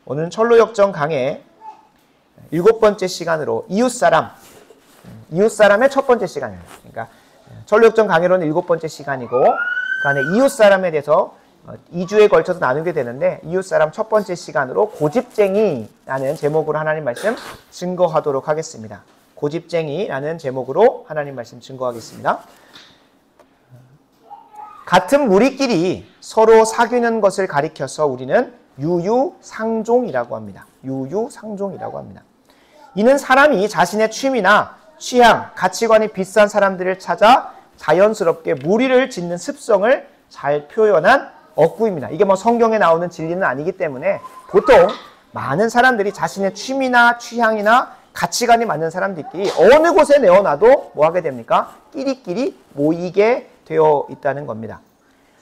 오늘은 철로역정 강의 7번째 시간으로 이웃사람의 첫 번째 시간이에요. 그러니까 철로역정 강의로는 7번째 시간이고 그 안에 이웃사람에 대해서 2주에 걸쳐서 나누게 되는데 이웃사람 첫 번째 시간으로 고집쟁이라는 제목으로 하나님 말씀 증거하도록 하겠습니다. 고집쟁이라는 제목으로 하나님 말씀 증거하겠습니다. 같은 무리끼리 서로 사귀는 것을 가리켜서 우리는 유유상종이라고 합니다. 유유상종이라고 합니다. 이는 사람이 자신의 취미나 취향, 가치관이 비슷한 사람들을 찾아 자연스럽게 무리를 짓는 습성을 잘 표현한 어구입니다. 이게 뭐 성경에 나오는 진리는 아니기 때문에 보통 많은 사람들이 자신의 취미나 취향이나 가치관이 맞는 사람들끼리 어느 곳에 내어놔도 뭐 하게 됩니까? 끼리끼리 모이게 되어 있다는 겁니다.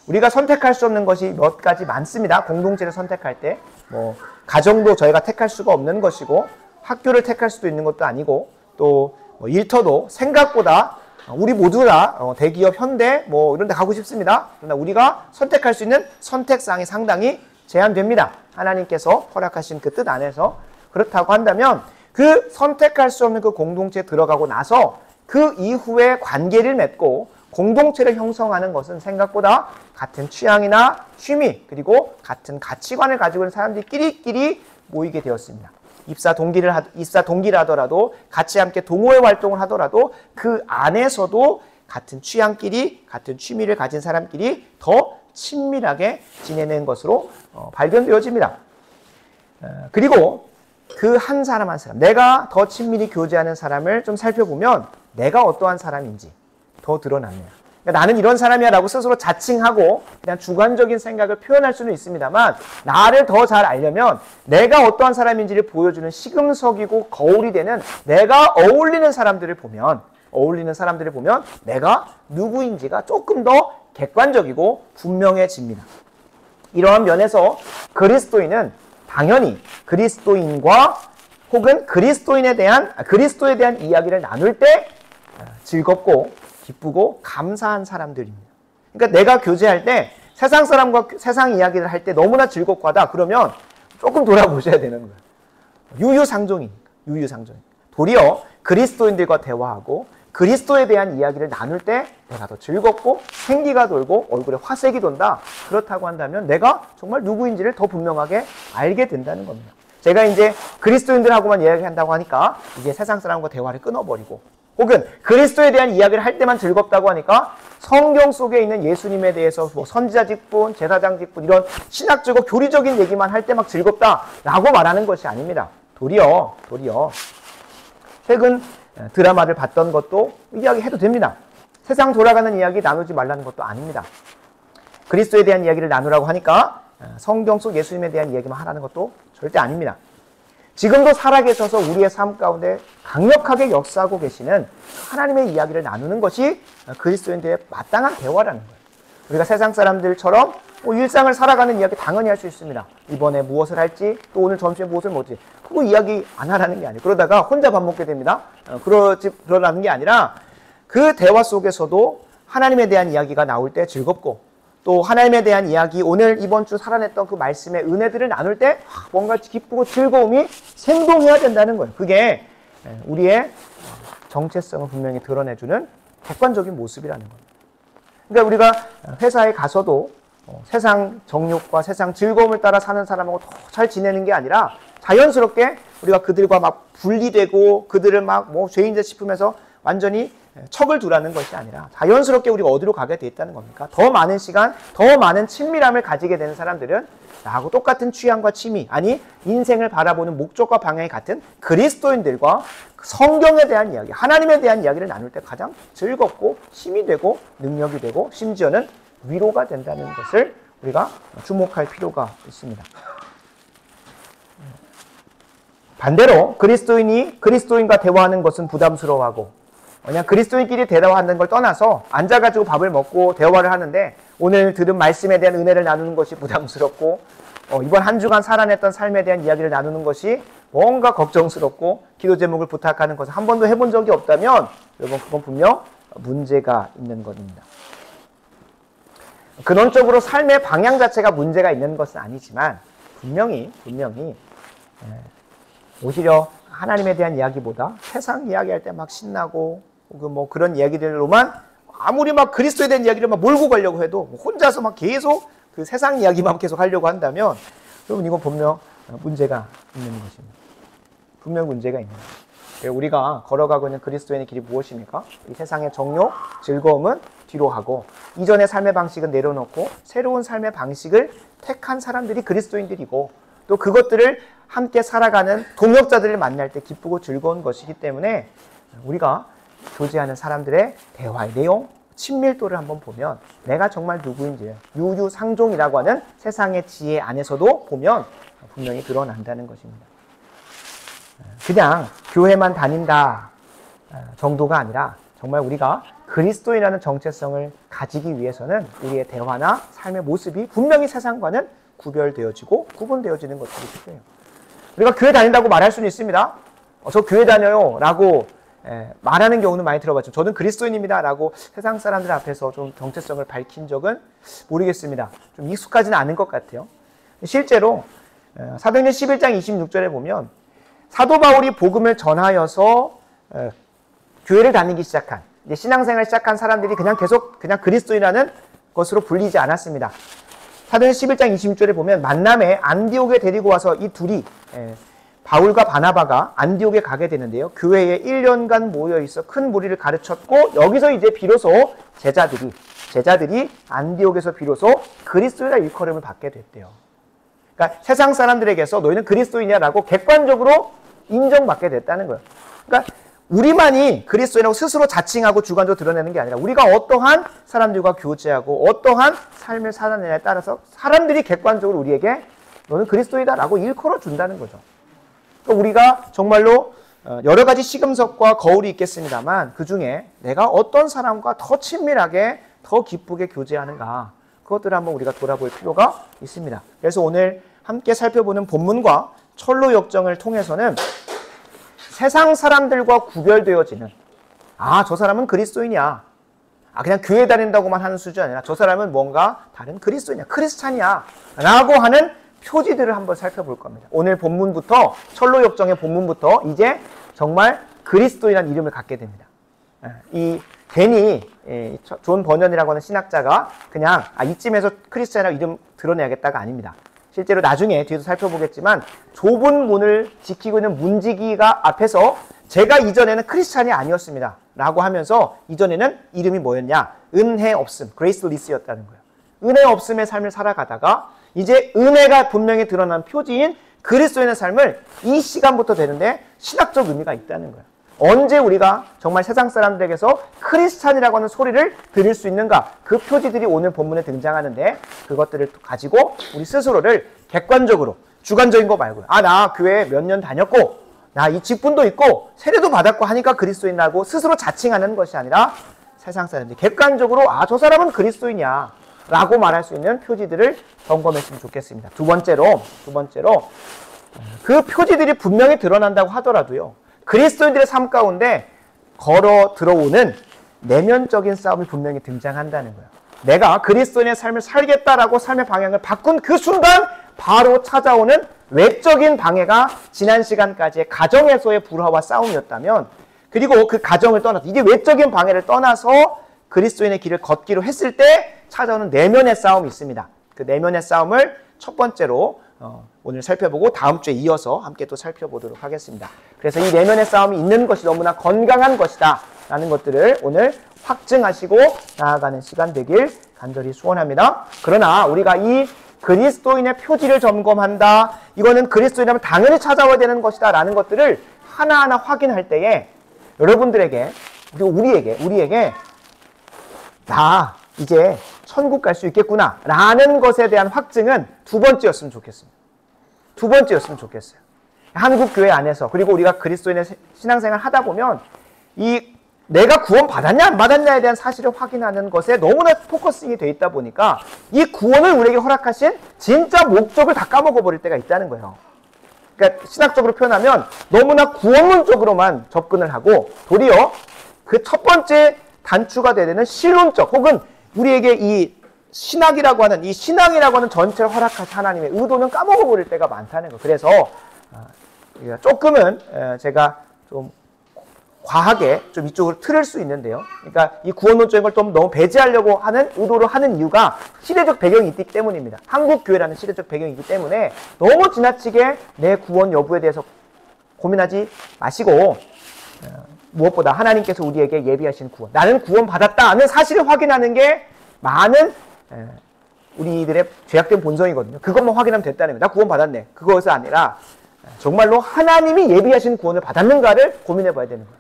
우리가 선택할 수 없는 것이 몇 가지 많습니다. 공동체를 선택할 때 뭐 가정도 저희가 택할 수가 없는 것이고 학교를 택할 수도 있는 것도 아니고 또 뭐 일터도 생각보다 우리 모두 다 대기업, 현대 뭐 이런 데 가고 싶습니다. 그러나 우리가 선택할 수 있는 선택사항이 상당히 제한됩니다. 하나님께서 허락하신 그 뜻 안에서. 그렇다고 한다면 그 선택할 수 없는 그 공동체에 들어가고 나서 그 이후에 관계를 맺고 공동체를 형성하는 것은 생각보다 같은 취향이나 취미 그리고 같은 가치관을 가지고 있는 사람들이 끼리끼리 모이게 되었습니다. 입사 동기를 하더라도 같이 함께 동호회 활동을 하더라도 그 안에서도 같은 취향끼리 같은 취미를 가진 사람끼리 더 친밀하게 지내는 것으로 발견되어집니다. 그리고 그 한 사람 한 사람, 내가 더 친밀히 교제하는 사람을 좀 살펴보면 내가 어떠한 사람인지 더 드러납니다. 그러니까 나는 이런 사람이야 라고 스스로 자칭하고 그냥 주관적인 생각을 표현할 수는 있습니다만 나를 더 잘 알려면 내가 어떠한 사람인지를 보여주는 시금석이고 거울이 되는 내가 어울리는 사람들을 보면 내가 누구인지가 조금 더 객관적이고 분명해집니다. 이러한 면에서 그리스도인은 당연히 그리스도인과 혹은 그리스도에 대한 이야기를 나눌 때 즐겁고 기쁘고 감사한 사람들입니다. 그러니까 내가 교제할 때 세상 사람과 세상 이야기를 할 때 너무나 즐겁고 하다 그러면 조금 돌아보셔야 되는 거예요. 유유상종이니까. 도리어 그리스도인들과 대화하고 그리스도에 대한 이야기를 나눌 때 내가 더 즐겁고 생기가 돌고 얼굴에 화색이 돈다. 그렇다고 한다면 내가 정말 누구인지를 더 분명하게 알게 된다는 겁니다. 제가 이제 그리스도인들하고만 이야기한다고 하니까 이제 세상 사람과 대화를 끊어버리고 혹은 그리스도에 대한 이야기를 할 때만 즐겁다고 하니까 성경 속에 있는 예수님에 대해서 뭐 선지자 직분, 제사장 직분 이런 신학적이고 교리적인 얘기만 할 때 막 즐겁다라고 말하는 것이 아닙니다. 도리어 최근 드라마를 봤던 것도 이야기해도 됩니다. 세상 돌아가는 이야기 나누지 말라는 것도 아닙니다. 그리스도에 대한 이야기를 나누라고 하니까 성경 속 예수님에 대한 이야기만 하라는 것도 절대 아닙니다. 지금도 살아계셔서 우리의 삶 가운데 강력하게 역사하고 계시는 하나님의 이야기를 나누는 것이 그리스도인들의 마땅한 대화라는 거예요. 우리가 세상 사람들처럼 일상을 살아가는 이야기 당연히 할 수 있습니다. 이번에 무엇을 할지 또 오늘 점심에 무엇을 먹지 그거 이야기 안 하라는 게 아니에요. 그러다가 혼자 밥 먹게 됩니다. 그러라는 게 아니라 그 대화 속에서도 하나님에 대한 이야기가 나올 때 즐겁고 또 하나님에 대한 이야기, 오늘 이번 주 살아냈던 그 말씀의 은혜들을 나눌 때 뭔가 기쁘고 즐거움이 생동해야 된다는 거예요. 그게 우리의 정체성을 분명히 드러내주는 객관적인 모습이라는 겁니다. 그러니까 우리가 회사에 가서도 세상 정욕과 세상 즐거움을 따라 사는 사람하고 더 잘 지내는 게 아니라 자연스럽게 우리가 그들과 막 분리되고 그들을 막 뭐 죄인자 싶으면서 완전히 척을 두라는 것이 아니라 자연스럽게 우리가 어디로 가게 돼 있다는 겁니까? 더 많은 시간, 더 많은 친밀함을 가지게 되는 사람들은 나하고 똑같은 취향과 취미, 아니 인생을 바라보는 목적과 방향이 같은 그리스도인들과 성경에 대한 이야기, 하나님에 대한 이야기를 나눌 때 가장 즐겁고 힘이 되고 능력이 되고 심지어는 위로가 된다는 것을 우리가 주목할 필요가 있습니다. 반대로 그리스도인과 대화하는 것은 부담스러워하고 그냥 그리스도인끼리 대화하는 걸 떠나서 앉아가지고 밥을 먹고 대화를 하는데 오늘 들은 말씀에 대한 은혜를 나누는 것이 부담스럽고 이번 한 주간 살아냈던 삶에 대한 이야기를 나누는 것이 뭔가 걱정스럽고 기도 제목을 부탁하는 것을 한 번도 해본 적이 없다면 여러분 그건 분명 문제가 있는 것입니다. 근원적으로 삶의 방향 자체가 문제가 있는 것은 아니지만 분명히 오히려 하나님에 대한 이야기보다 세상 이야기할 때 막 신나고 혹은 뭐 그런 이야기들로만 아무리 막 그리스도에 대한 이야기를 막 몰고 가려고 해도 혼자서 막 계속 그 세상 이야기만 계속 하려고 한다면 여러분 이건 분명 문제가 있는 것입니다. 분명 문제가 있는 거예요. 우리가 걸어가고 있는 그리스도인의 길이 무엇입니까? 이 세상의 정욕, 즐거움은 뒤로 하고 이전의 삶의 방식은 내려놓고 새로운 삶의 방식을 택한 사람들이 그리스도인들이고 또 그것들을 함께 살아가는 동역자들을 만날 때 기쁘고 즐거운 것이기 때문에 우리가 교제하는 사람들의 대화의 내용, 친밀도를 한번 보면 내가 정말 누구인지 유유상종이라고 하는 세상의 지혜 안에서도 보면 분명히 드러난다는 것입니다. 그냥 교회만 다닌다 정도가 아니라 정말 우리가 그리스도인이라는 정체성을 가지기 위해서는 우리의 대화나 삶의 모습이 분명히 세상과는 구별되어지고 구분되어지는 것들이 필요해요. 우리가 교회 다닌다고 말할 수는 있습니다. 저 교회 다녀요 라고 말하는 경우는 많이 들어봤죠. 저는 그리스도인입니다 라고 세상 사람들 앞에서 좀 정체성을 밝힌 적은 모르겠습니다. 좀 익숙하지는 않은 것 같아요. 실제로 사도행전 11장 26절에 보면 사도 바울이 복음을 전하여서 교회를 다니기 시작한 이제 신앙생활을 시작한 사람들이 그냥 계속 그냥 그리스도인이라는 것으로 불리지 않았습니다. 사도행전 11장 26절에 보면 만남에 안디옥에 데리고 와서 이 둘이 바울과 바나바가 안디옥에 가게 되는데요. 교회에 1년간 모여 있어 큰 무리를 가르쳤고 여기서 이제 비로소 제자들이 안디옥에서 비로소 그리스도인이라 일컬음을 받게 됐대요. 그러니까 세상 사람들에게서 너희는 그리스도인이야라고 객관적으로 인정받게 됐다는 거예요. 그러니까 우리만이 그리스도인이라고 스스로 자칭하고 주관적으로 드러내는 게 아니라 우리가 어떠한 사람들과 교제하고 어떠한 삶을 살아내냐에 따라서 사람들이 객관적으로 우리에게 너는 그리스도이다라고 일컬어 준다는 거죠. 그러니까 우리가 정말로 여러 가지 시금석과 거울이 있겠습니다만 그 중에 내가 어떤 사람과 더 친밀하게 더 기쁘게 교제하는가 그것들을 한번 우리가 돌아볼 필요가 있습니다. 그래서 오늘 함께 살펴보는 본문과 철로 역정을 통해서는 세상 사람들과 구별되어지는 저 사람은 그리스도인이야. 그냥 교회 다닌다고만 하는 수준이 아니라 저 사람은 뭔가 다른 그리스도인이야. 크리스찬이야. 라고 하는 표지들을 한번 살펴볼 겁니다. 오늘 본문부터 철로 역정의 본문부터 이제 정말 그리스도인이라는 이름을 갖게 됩니다. 괜히 존 버년이라고 하는 신학자가 그냥 이쯤에서 크리스찬이라고 이름 드러내야겠다가 아닙니다. 실제로 나중에 뒤에도 살펴보겠지만 좁은 문을 지키고 있는 문지기가 앞에서 제가 이전에는 크리스찬이 아니었습니다 라고 하면서 이전에는 이름이 뭐였냐? 은혜 없음, 그레이스리스였다는 거예요. 은혜 없음의 삶을 살아가다가 이제 은혜가 분명히 드러난 표지인 그리스도인의 삶을 이 시간부터 되는데 신학적 의미가 있다는 거예요. 언제 우리가 정말 세상 사람들에게서 크리스찬이라고 하는 소리를 들을 수 있는가? 그 표지들이 오늘 본문에 등장하는데 그것들을 가지고 우리 스스로를 객관적으로 주관적인 거 말고요. 나 교회 몇 년 다녔고 나 이 직분도 있고 세례도 받았고 하니까 그리스도인이라고 스스로 자칭하는 것이 아니라 세상 사람들이 객관적으로 저 사람은 그리스도인이야 라고 말할 수 있는 표지들을 점검했으면 좋겠습니다. 두 번째로 그 표지들이 분명히 드러난다고 하더라도요. 그리스도인들의 삶 가운데 걸어 들어오는 내면적인 싸움이 분명히 등장한다는 거예요. 내가 그리스도인의 삶을 살겠다라고 삶의 방향을 바꾼 그 순간 바로 찾아오는 외적인 방해가 지난 시간까지의 가정에서의 불화와 싸움이었다면 그리고 그 가정을 떠나서 이제 외적인 방해를 떠나서 그리스도인의 길을 걷기로 했을 때 찾아오는 내면의 싸움이 있습니다. 그 내면의 싸움을 첫 번째로 오늘 살펴보고 다음 주에 이어서 함께 또 살펴보도록 하겠습니다. 그래서 이 내면의 싸움이 있는 것이 너무나 건강한 것이다 라는 것들을 오늘 확증하시고 나아가는 시간 되길 간절히 소원합니다. 그러나 우리가 이 그리스도인의 표지를 점검한다. 이거는 그리스도인이라면 당연히 찾아와야 되는 것이다 라는 것들을 하나하나 확인할 때에 여러분들에게 그리고 우리에게 나 이제 천국 갈 수 있겠구나 라는 것에 대한 확증은 두 번째였으면 좋겠습니다. 두 번째였으면 좋겠어요. 한국 교회 안에서 그리고 우리가 그리스도인의 신앙생활을 하다 보면 이 내가 구원 받았냐 안 받았냐에 대한 사실을 확인하는 것에 너무나 포커싱이 돼 있다 보니까 이 구원을 우리에게 허락하신 진짜 목적을 다 까먹어 버릴 때가 있다는 거예요. 그러니까 신학적으로 표현하면 너무나 구원론적으로만 접근을 하고 도리어 그 첫 번째 단추가 되는 실론적 혹은 우리에게 이 신학이라고 하는 이 신앙이라고 하는 전체를 허락하신 하나님의 의도는 까먹어 버릴 때가 많다는 거예요. 그래서 조금은 제가 좀 과하게 좀 이쪽으로 틀을 수 있는데요. 그러니까 이 구원론적인 걸 좀 너무 배제하려고 하는 의도로 하는 이유가 시대적 배경이 있기 때문입니다. 한국 교회라는 시대적 배경이 있기 때문에 너무 지나치게 내 구원 여부에 대해서 고민하지 마시고 무엇보다 하나님께서 우리에게 예비하신 구원, 나는 구원 받았다는 사실을 확인하는 게 많은 우리들의 죄악된 본성이거든요. 그것만 확인하면 됐다는 거예요. 나 구원 받았네. 그것이 아니라 정말로 하나님이 예비하신 구원을 받았는가를 고민해 봐야 되는 거예요.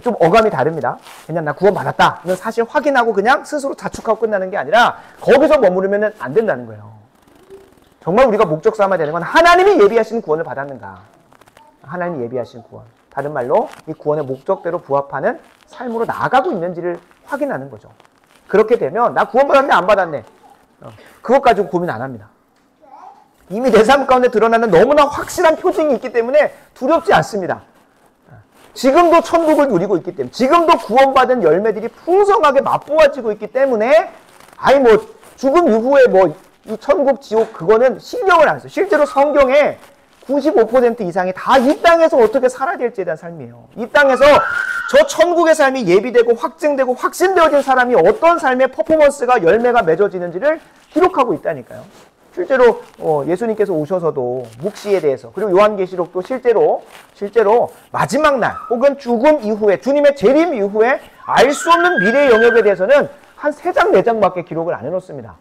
좀 어감이 다릅니다. 그냥 나 구원 받았다는 사실 확인하고 그냥 스스로 자축하고 끝나는 게 아니라 거기서 머무르면 안 된다는 거예요. 정말 우리가 목적 삼아야 되는 건 하나님이 예비하신 구원을 받았는가. 하나님이 예비하신 구원. 다른 말로 이 구원의 목적대로 부합하는 삶으로 나아가고 있는지를 확인하는 거죠. 그렇게 되면 나 구원 받았네 안 받았네. 그것 가지고 고민 안 합니다. 이미 내 삶 가운데 드러나는 너무나 확실한 표징이 있기 때문에 두렵지 않습니다. 지금도 천국을 누리고 있기 때문에, 지금도 구원받은 열매들이 풍성하게 맛보아지고 있기 때문에, 아니 뭐 죽음 이후에 뭐 이 천국 지옥 그거는 신경을 안 써요. 실제로 성경에 95% 이상이 다 이 땅에서 어떻게 살아야 될지에 대한 삶이에요. 이 땅에서 저 천국의 삶이 예비되고 확증되고 확신되어진 사람이 어떤 삶의 퍼포먼스가 열매가 맺어지는지를 기록하고 있다니까요. 실제로 예수님께서 오셔서도 묵시에 대해서, 그리고 요한계시록도 실제로 마지막 날 혹은 죽음 이후에 주님의 재림 이후에 알 수 없는 미래의 영역에 대해서는 한 3장 4장밖에 기록을 안 해놓습니다.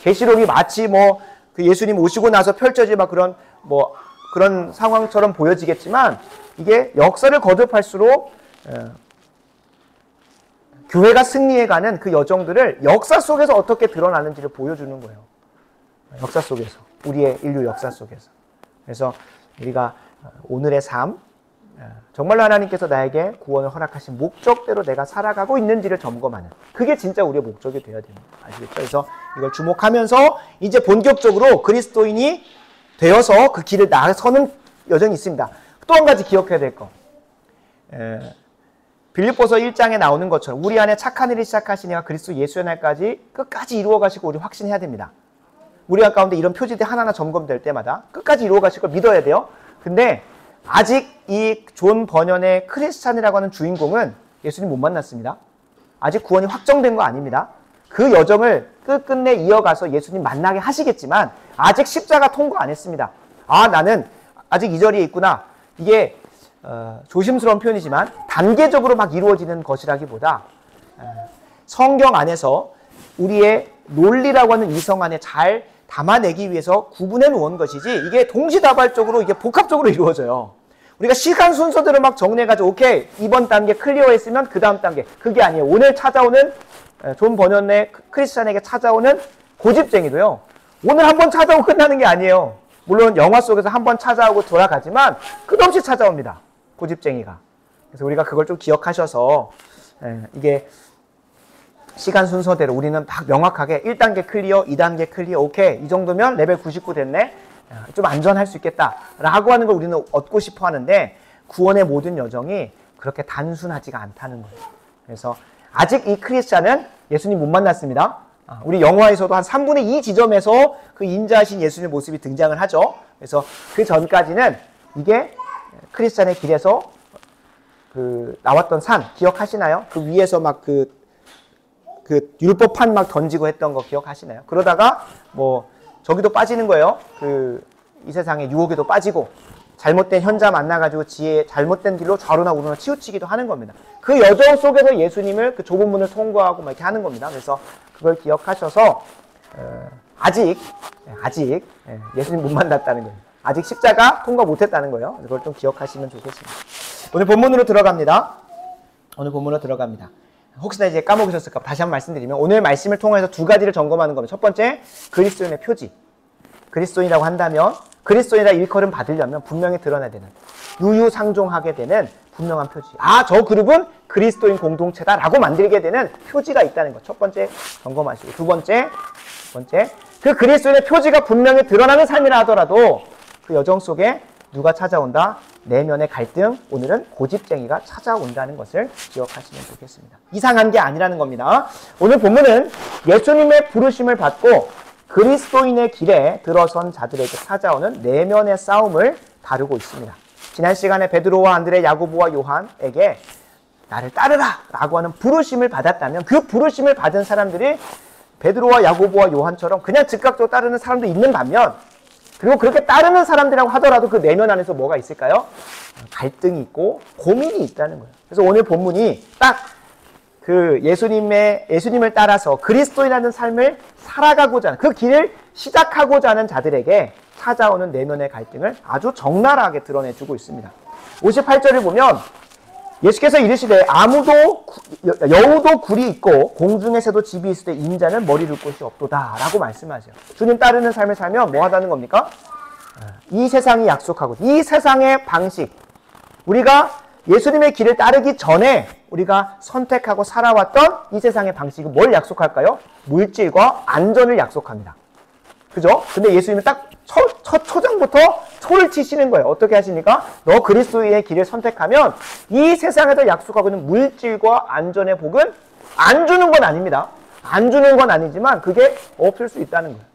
계시록이 마치 그 예수님 오시고 나서 펼쳐질 그런 상황처럼 보여지겠지만, 이게 역사를 거듭할수록 교회가 승리해가는 그 여정들을 역사 속에서 어떻게 드러나는지를 보여주는 거예요. 역사 속에서, 우리의 인류 역사 속에서. 그래서 우리가 오늘의 삶, 정말로 하나님께서 나에게 구원을 허락하신 목적대로 내가 살아가고 있는지를 점검하는, 그게 진짜 우리의 목적이 되어야 됩니다. 아시겠죠? 그래서 이걸 주목하면서 이제 본격적으로 그리스도인이 되어서 그 길을 나서는 여정이 있습니다. 또 한 가지 기억해야 될 거. 빌립보서 1장에 나오는 것처럼 우리 안에 착한 일을 시작하신 이가 그리스도 예수의 날까지 끝까지 이루어 가시고 우리 확신해야 됩니다. 우리 가운데 이런 표지들이 하나하나 점검될 때마다 끝까지 이루어 가실 걸 믿어야 돼요. 근데 아직 이 존 버년의 크리스찬이라고 하는 주인공은 예수님 못 만났습니다. 아직 구원이 확정된 거 아닙니다. 그 여정을 끝끝내 이어가서 예수님 만나게 하시겠지만 아직 십자가 통과 안 했습니다. 나는 아직 이 자리에 있구나. 이게 조심스러운 표현이지만 단계적으로 막 이루어지는 것이라기보다 성경 안에서 우리의 논리라고 하는 이성 안에 잘 담아내기 위해서 구분해 놓은 것이지, 이게 동시다발적으로 이게 복합적으로 이루어져요. 우리가 시간 순서대로 막 정리해가지고 오케이 이번 단계 클리어했으면 그 다음 단계, 그게 아니에요. 오늘 찾아오는 존 버년의 크리스찬에게 찾아오는 고집쟁이도요, 오늘 한번 찾아오고 끝나는 게 아니에요. 물론 영화 속에서 한번 찾아오고 돌아가지만 끝없이 찾아옵니다, 고집쟁이가. 그래서 우리가 그걸 좀 기억하셔서 이게 시간 순서대로 우리는 딱 명확하게 1단계 클리어, 2단계 클리어, 오케이 이 정도면 레벨 99 됐네, 좀 안전할 수 있겠다 라고 하는 걸 우리는 얻고 싶어 하는데, 구원의 모든 여정이 그렇게 단순하지가 않다는 거예요. 그래서 아직 이 크리스찬은 예수님 못 만났습니다. 우리 영화에서도 한 3분의 2 지점에서 그 인자하신 예수님의 모습이 등장을 하죠. 그래서 그 전까지는 이게 크리스찬의 길에서 나왔던 산 기억하시나요? 그 위에서 막 그 율법판 막 던지고 했던 거 기억하시나요? 그러다가 저기도 빠지는 거예요. 이 세상의 유혹에도 빠지고 잘못된 현자 만나가지고 지혜 잘못된 길로 좌로나 우로나 치우치기도 하는 겁니다. 그 여정 속에서 예수님을 그 좁은 문을 통과하고 막 이렇게 하는 겁니다. 그래서 그걸 기억하셔서 아직 예수님 못 만났다는 거예요. 아직 십자가 통과 못했다는 거예요. 그걸 좀 기억하시면 좋겠습니다. 오늘 본문으로 들어갑니다. 혹시나 이제 까먹으셨을까 다시 한번 말씀드리면, 오늘 말씀을 통해서 두 가지를 점검하는 겁니다. 첫 번째, 그리스도인의 표지. 그리스도인이라고 한다면, 그리스도인이라 일컬음 받으려면 분명히 드러나야 되는, 유유상종하게 되는 분명한 표지. 저 그룹은 그리스도인 공동체다라고 만들게 되는 표지가 있다는 것. 첫 번째 점검하시고, 두 번째, 그 그리스도인의 표지가 분명히 드러나는 삶이라 하더라도 그 여정 속에 누가 찾아온다? 내면의 갈등, 오늘은 고집쟁이가 찾아온다는 것을 기억하시면 좋겠습니다. 이상한 게 아니라는 겁니다. 오늘 본문은 예수님의 부르심을 받고 그리스도인의 길에 들어선 자들에게 찾아오는 내면의 싸움을 다루고 있습니다. 지난 시간에 베드로와 안드레, 야고보와 요한에게 나를 따르라 라고 하는 부르심을 받았다면 그 부르심을 받은 사람들이 베드로와 야고보와 요한처럼 그냥 즉각적으로 따르는 사람도 있는 반면, 그리고 그렇게 따르는 사람들이라고 하더라도 그 내면 안에서 뭐가 있을까요? 갈등이 있고 고민이 있다는 거예요. 그래서 오늘 본문이 딱 그 예수님을 따라서 그리스도인이라는 삶을 살아가고자 하는, 그 길을 시작하고자 하는 자들에게 찾아오는 내면의 갈등을 아주 적나라하게 드러내주고 있습니다. 58절을 보면 예수께서 이르시되 여우도 굴이 있고 공중에 새도 집이 있을 때 인자는 머리 둘 곳이 없도다 라고 말씀하세요. 주님 따르는 삶을 살면 뭐 하다는 겁니까? 이 세상이 약속하고 이 세상의 방식, 우리가 예수님의 길을 따르기 전에 우리가 선택하고 살아왔던 이 세상의 방식은 뭘 약속할까요? 물질과 안전을 약속합니다. 그죠? 근데 예수님은 딱 첫 초장부터 초를 치시는 거예요. 어떻게 하십니까? 너 그리스도의 길을 선택하면 이 세상에서 약속하고 있는 물질과 안전의 복은 안 주는 건 아닙니다. 안 주는 건 아니지만 그게 없을 수 있다는 거예요.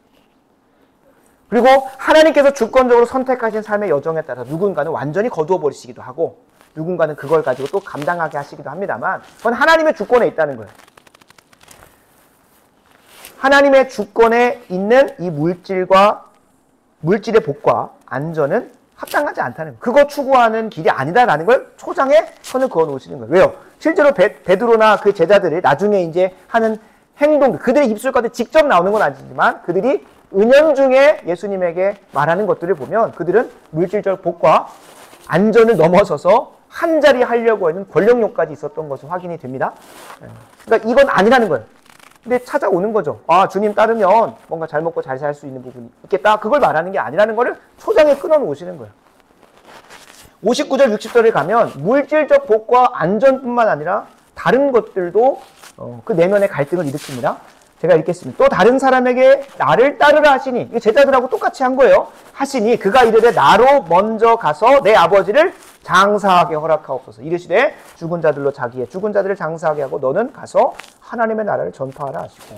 그리고 하나님께서 주권적으로 선택하신 삶의 여정에 따라 누군가는 완전히 거두어 버리시기도 하고 누군가는 그걸 가지고 또 감당하게 하시기도 합니다만 그건 하나님의 주권에 있다는 거예요. 하나님의 주권에 있는 이 물질의 복과 안전은 합당하지 않다는 거예요. 그거 추구하는 길이 아니다라는 걸 초장에 선을 그어 놓으시는 거예요. 왜요? 실제로 베드로나 그 제자들이 나중에 이제 하는 행동, 그들의 입술 가운데 직접 나오는 건 아니지만 그들이 은연중에 예수님에게 말하는 것들을 보면 그들은 물질적 복과 안전을 넘어서서 한 자리 하려고 하는 권력욕까지 있었던 것이 확인이 됩니다. 그러니까 이건 아니라는 거예요. 근데 찾아오는 거죠. 아, 주님 따르면 뭔가 잘 먹고 잘 살 수 있는 부분이 있겠다. 그걸 말하는 게 아니라는 거를 초장에 끊어 놓으시는 거예요. 59절, 60절에 가면 물질적 복과 안전뿐만 아니라 다른 것들도 그 내면의 갈등을 일으킵니다. 제가 읽겠습니다. 또 다른 사람에게 나를 따르라 하시니, 이게 제자들하고 똑같이 한 거예요. 하시니 그가 이르되 나로 먼저 가서 내 아버지를 장사하게 허락하옵소서. 이르시되 죽은 자들로 자기의 죽은 자들을 장사하게 하고 너는 가서 하나님의 나라를 전파하라 하시고.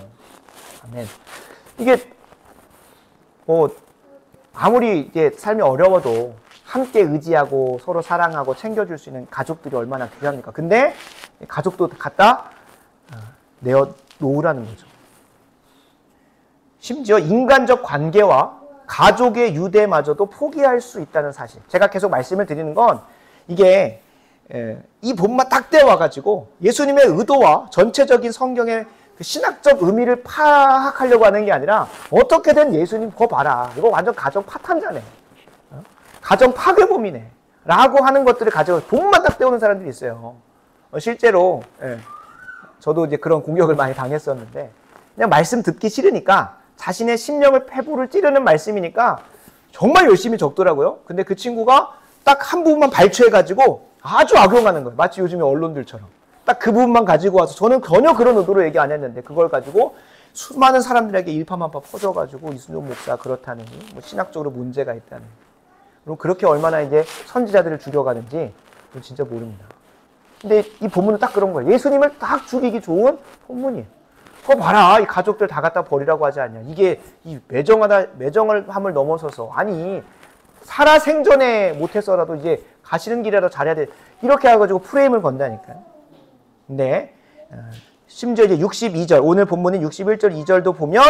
아멘. 이게 아무리 이제 삶이 어려워도 함께 의지하고 서로 사랑하고 챙겨줄 수 있는 가족들이 얼마나 귀합니까? 근데 가족도 갖다 내어 놓으라는 거죠. 심지어 인간적 관계와 가족의 유대마저도 포기할 수 있다는 사실. 제가 계속 말씀을 드리는 건 이게 이 본만 딱 떼와가지고 예수님의 의도와 전체적인 성경의 그 신학적 의미를 파악하려고 하는 게 아니라 어떻게든 예수님 그거 봐라. 이거 완전 가정 파탄자네. 가정 파괴범이네. 라고 하는 것들을 가지고 본만 딱 떼오는 사람들이 있어요. 실제로 저도 이제 그런 공격을 많이 당했었는데 그냥 말씀 듣기 싫으니까 자신의 심령을 패부를 찌르는 말씀이니까 정말 열심히 적더라고요. 근데 그 친구가 딱 한 부분만 발췌해가지고 아주 악용하는 거예요. 마치 요즘에 언론들처럼. 딱 그 부분만 가지고 와서 저는 전혀 그런 의도로 얘기 안 했는데 그걸 가지고 수많은 사람들에게 일파만파 퍼져가지고 이순종 목사 그렇다느니 뭐 신학적으로 문제가 있다느니 그럼 그렇게 얼마나 이제 선지자들을 죽여가는지 그건 진짜 모릅니다. 근데 이 본문은 딱 그런 거예요. 예수님을 딱 죽이기 좋은 본문이에요. 그거 봐라. 이 가족들 다 갖다 버리라고 하지 않냐. 이게 이 매정함을 넘어서서 아니 살아 생전에 못했어라도 이제 가시는 길이라도 잘해야 돼. 이렇게 해가지고 프레임을 건다니까요. 근데 심지어 이제 62절 오늘 본문인 61절 2절도 보면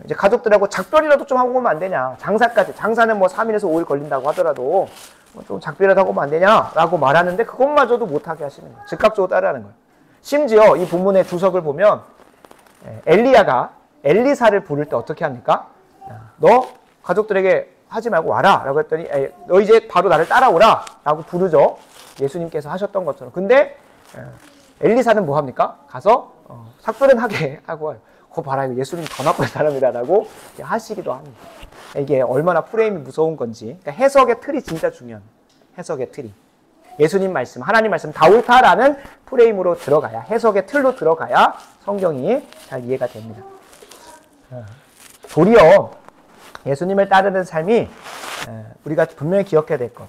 이제 가족들하고 작별이라도 좀 하고 오면 안 되냐. 장사는 뭐 3일에서 5일 걸린다고 하더라도 좀 작별이라도 하고 오면 안 되냐라고 말하는데 그것마저도 못하게 하시는 거예요. 즉각적으로 따르는 거예요. 심지어 이 본문의 주석을 보면 엘리야가 엘리사를 부를 때 어떻게 합니까? 너 가족들에게 하지 말고 와라 라고 했더니 너 이제 바로 나를 따라오라 라고 부르죠. 예수님께서 하셨던 것처럼. 근데 엘리사는 뭐 합니까? 가서 삭별은 하게 하고 와요. 그거 봐라 이거 예수님 더 나쁜 사람이라고 하시기도 합니다. 이게 얼마나 프레임이 무서운 건지. 그러니까 해석의 틀이 진짜 중요한 해석의 틀이. 예수님 말씀, 하나님 말씀 다 옳다라는 프레임으로 들어가야, 해석의 틀로 들어가야 성경이 잘 이해가 됩니다. 도리어 예수님을 따르는 삶이 우리가 분명히 기억해야 될 것.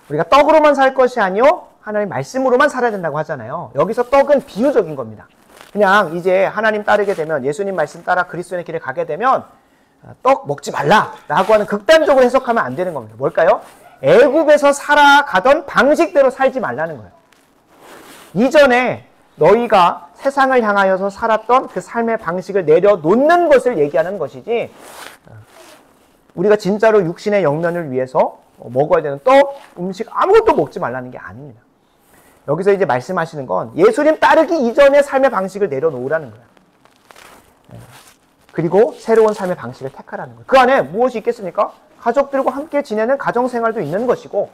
우리가 떡으로만 살 것이 아니요 하나님 말씀으로만 살아야 된다고 하잖아요. 여기서 떡은 비유적인 겁니다. 그냥 이제 하나님 따르게 되면 예수님 말씀 따라 그리스도의 길에 가게 되면 떡 먹지 말라라고 하는 극단적으로 해석하면 안 되는 겁니다. 뭘까요? 애굽에서 살아가던 방식대로 살지 말라는 거예요. 이전에 너희가 세상을 향하여서 살았던 그 삶의 방식을 내려놓는 것을 얘기하는 것이지, 우리가 진짜로 육신의 영면을 위해서 먹어야 되는 떡, 음식 아무것도 먹지 말라는 게 아닙니다. 여기서 이제 말씀하시는 건 예수님 따르기 이전의 삶의 방식을 내려놓으라는 거예요. 그리고 새로운 삶의 방식을 택하라는 거예요. 그 안에 무엇이 있겠습니까? 가족들과 함께 지내는 가정생활도 있는 것이고,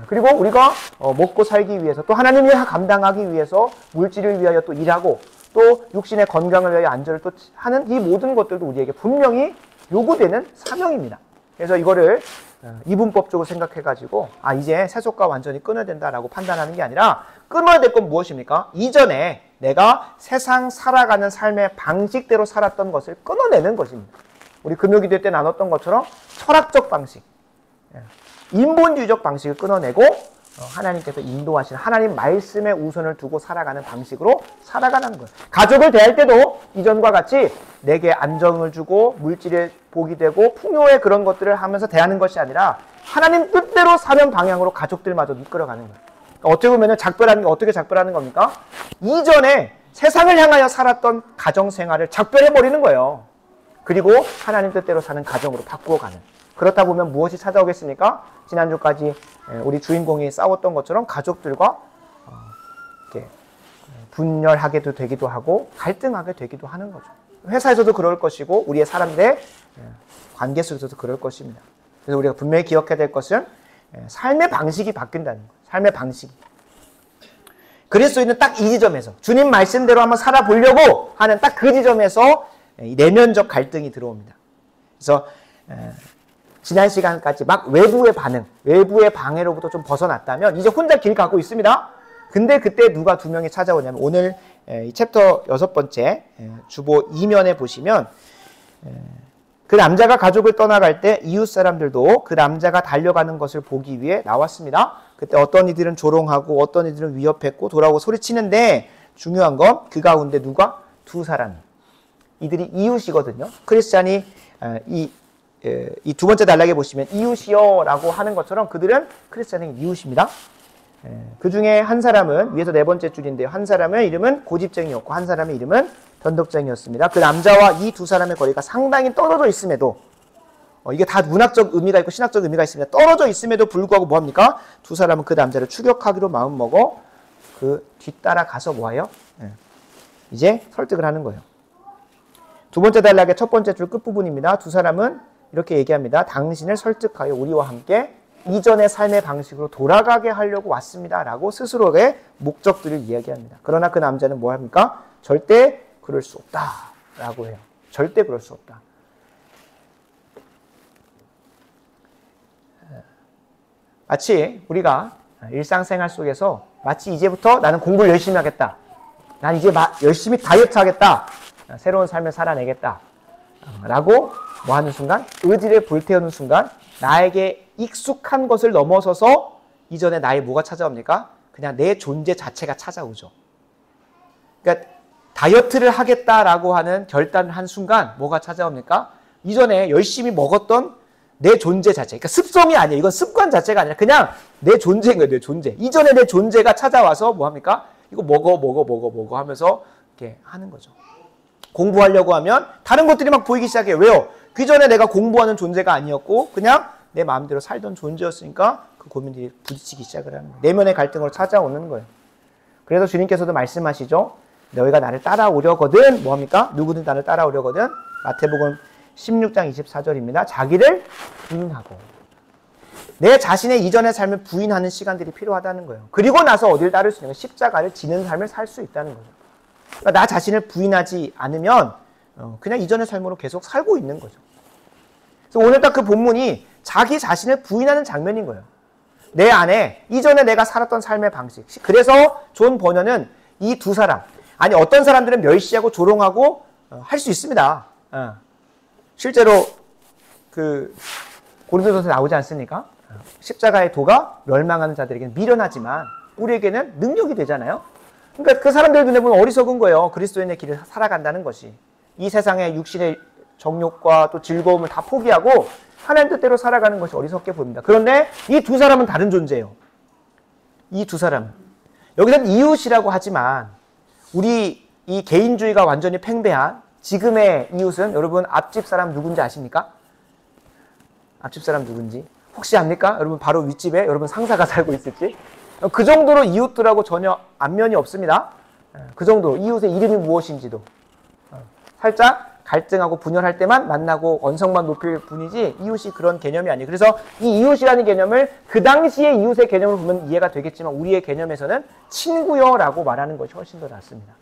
그리고 우리가 먹고 살기 위해서, 또 하나님을 감당하기 위해서 물질을 위하여 또 일하고, 또 육신의 건강을 위하여 안전을 또 하는 이 모든 것들도 우리에게 분명히 요구되는 사명입니다. 그래서 이거를 이분법적으로 생각해가지고 이제 세속과 완전히 끊어야 된다라고 판단하는 게 아니라, 끊어야 될 건 무엇입니까? 이전에 내가 세상 살아가는 삶의 방식대로 살았던 것을 끊어내는 것입니다. 우리 금요기도 때 나눴던 것처럼 철학적 방식, 인본주의적 방식을 끊어내고 하나님께서 인도하시는 하나님 말씀에 우선을 두고 살아가는 방식으로 살아가는 거예요. 가족을 대할 때도 이전과 같이 내게 안정을 주고 물질의 복이 되고 풍요의 그런 것들을 하면서 대하는 것이 아니라 하나님 뜻대로 사는 방향으로 가족들마저 이끌어가는 거예요. 어떻게 보면 작별하는 게 어떻게 작별하는 겁니까? 이전에 세상을 향하여 살았던 가정생활을 작별해버리는 거예요. 그리고 하나님 뜻대로 사는 가정으로 바꾸어가는. 그렇다 보면 무엇이 찾아오겠습니까? 지난주까지 우리 주인공이 싸웠던 것처럼 가족들과 이렇게 분열하게도 되기도 하고 갈등하게 되기도 하는 거죠. 회사에서도 그럴 것이고 우리의 사람들의 관계 속에서도 그럴 것입니다. 그래서 우리가 분명히 기억해야 될 것은 삶의 방식이 바뀐다는 거예요. 삶의 방식이. 그리스도인은 딱 이 지점에서 주님 말씀대로 한번 살아보려고 하는 딱 그 지점에서 내면적 갈등이 들어옵니다. 그래서 지난 시간까지 막 외부의 반응, 외부의 방해로부터 좀 벗어났다면 이제 혼자 길 가고 있습니다. 근데 그때 누가 두 명이 찾아오냐면 오늘 이 챕터 6번째 주보 2면에 보시면 그 남자가 가족을 떠나갈 때 이웃 사람들도 그 남자가 달려가는 것을 보기 위해 나왔습니다. 그때 어떤 이들은 조롱하고 어떤 이들은 위협했고 돌아오고 소리치는데 중요한 건 그 가운데 누가? 두 사람이. 이들이 이웃이거든요. 크리스찬이 이 두 번째 단락에 보시면 이웃이여 라고 하는 것처럼 그들은 크리스찬의 이웃입니다. 그 중에 한 사람은 위에서 네 번째 줄인데요. 한 사람의 이름은 고집쟁이였고 한 사람의 이름은 변덕쟁이였습니다. 그 남자와 이 두 사람의 거리가 상당히 떨어져 있음에도 이게 다 문학적 의미가 있고 신학적 의미가 있습니다. 떨어져 있음에도 불구하고 뭐합니까? 두 사람은 그 남자를 추격하기로 마음먹어 그 뒤따라 가서 뭐해요? 이제 설득을 하는 거예요. 두 번째 단락의 첫 번째 줄 끝부분입니다. 두 사람은 이렇게 얘기합니다. 당신을 설득하여 우리와 함께 이전의 삶의 방식으로 돌아가게 하려고 왔습니다. 라고 스스로의 목적들을 이야기합니다. 그러나 그 남자는 뭐 합니까? 절대 그럴 수 없다. 라고 해요. 절대 그럴 수 없다. 마치 우리가 일상생활 속에서 마치 이제부터 나는 공부를 열심히 하겠다. 난 이제 열심히 다이어트 하겠다. 새로운 삶을 살아내겠다. 라고 뭐 하는 순간, 의지를 불태우는 순간 나에게 익숙한 것을 넘어서서 이전에 나의 뭐가 찾아옵니까? 그냥 내 존재 자체가 찾아오죠. 그러니까 다이어트를 하겠다라고 하는 결단을 한 순간 뭐가 찾아옵니까? 이전에 열심히 먹었던 내 존재 자체. 그러니까 습성이 아니에요. 이건 습관 자체가 아니라 그냥 내 존재인 거예요. 내 존재. 이전에 내 존재가 찾아와서 뭐 합니까? 이거 먹어 하면서 이렇게 하는 거죠. 공부하려고 하면 다른 것들이 막 보이기 시작해요. 왜요? 그 전에 내가 공부하는 존재가 아니었고 그냥 내 마음대로 살던 존재였으니까 그 고민들이 부딪히기 시작을 하는 거예요. 내면의 갈등으로 찾아오는 거예요. 그래서 주님께서도 말씀하시죠. 너희가 나를 따라오려거든 뭐합니까? 누구든 나를 따라오려거든 마태복음 16장 24절입니다. 자기를 부인하고 내 자신의 이전의 삶을 부인하는 시간들이 필요하다는 거예요. 그리고 나서 어딜 따를 수 있는 십자가를 지는 삶을 살 수 있다는 거죠. 그러니까 나 자신을 부인하지 않으면 그냥 이전의 삶으로 계속 살고 있는 거죠. 그래서 오늘 딱 그 본문이 자기 자신을 부인하는 장면인 거예요. 내 안에 이전에 내가 살았던 삶의 방식. 그래서 존 버녀는 이 두 사람, 아니 어떤 사람들은 멸시하고 조롱하고 할 수 있습니다. 실제로 그 고린도전서에 나오지 않습니까? 십자가의 도가 멸망하는 자들에게는 미련하지만 우리에게는 능력이 되잖아요. 그러니까 그 사람들 눈에 보면 어리석은 거예요. 그리스도인의 길을 살아간다는 것이. 이 세상의 육신의 정욕과 또 즐거움을 다 포기하고 하나님 뜻대로 살아가는 것이 어리석게 보입니다. 그런데 이 두 사람은 다른 존재예요. 이 두 사람. 여기서는 이웃이라고 하지만 우리 이 개인주의가 완전히 팽배한 지금의 이웃은 여러분 앞집 사람 누군지 아십니까? 앞집 사람 누군지 혹시 압니까? 여러분 바로 윗집에 여러분 상사가 살고 있을지 그 정도로 이웃들하고 전혀 안면이 없습니다. 그 정도 이웃의 이름이 무엇인지도 살짝 갈등하고 분열할 때만 만나고 언성만 높일 뿐이지 이웃이 그런 개념이 아니에요. 그래서 이 이웃이라는 개념을 그 당시의 이웃의 개념을 보면 이해가 되겠지만 우리의 개념에서는 친구여라고 말하는 것이 훨씬 더 낫습니다.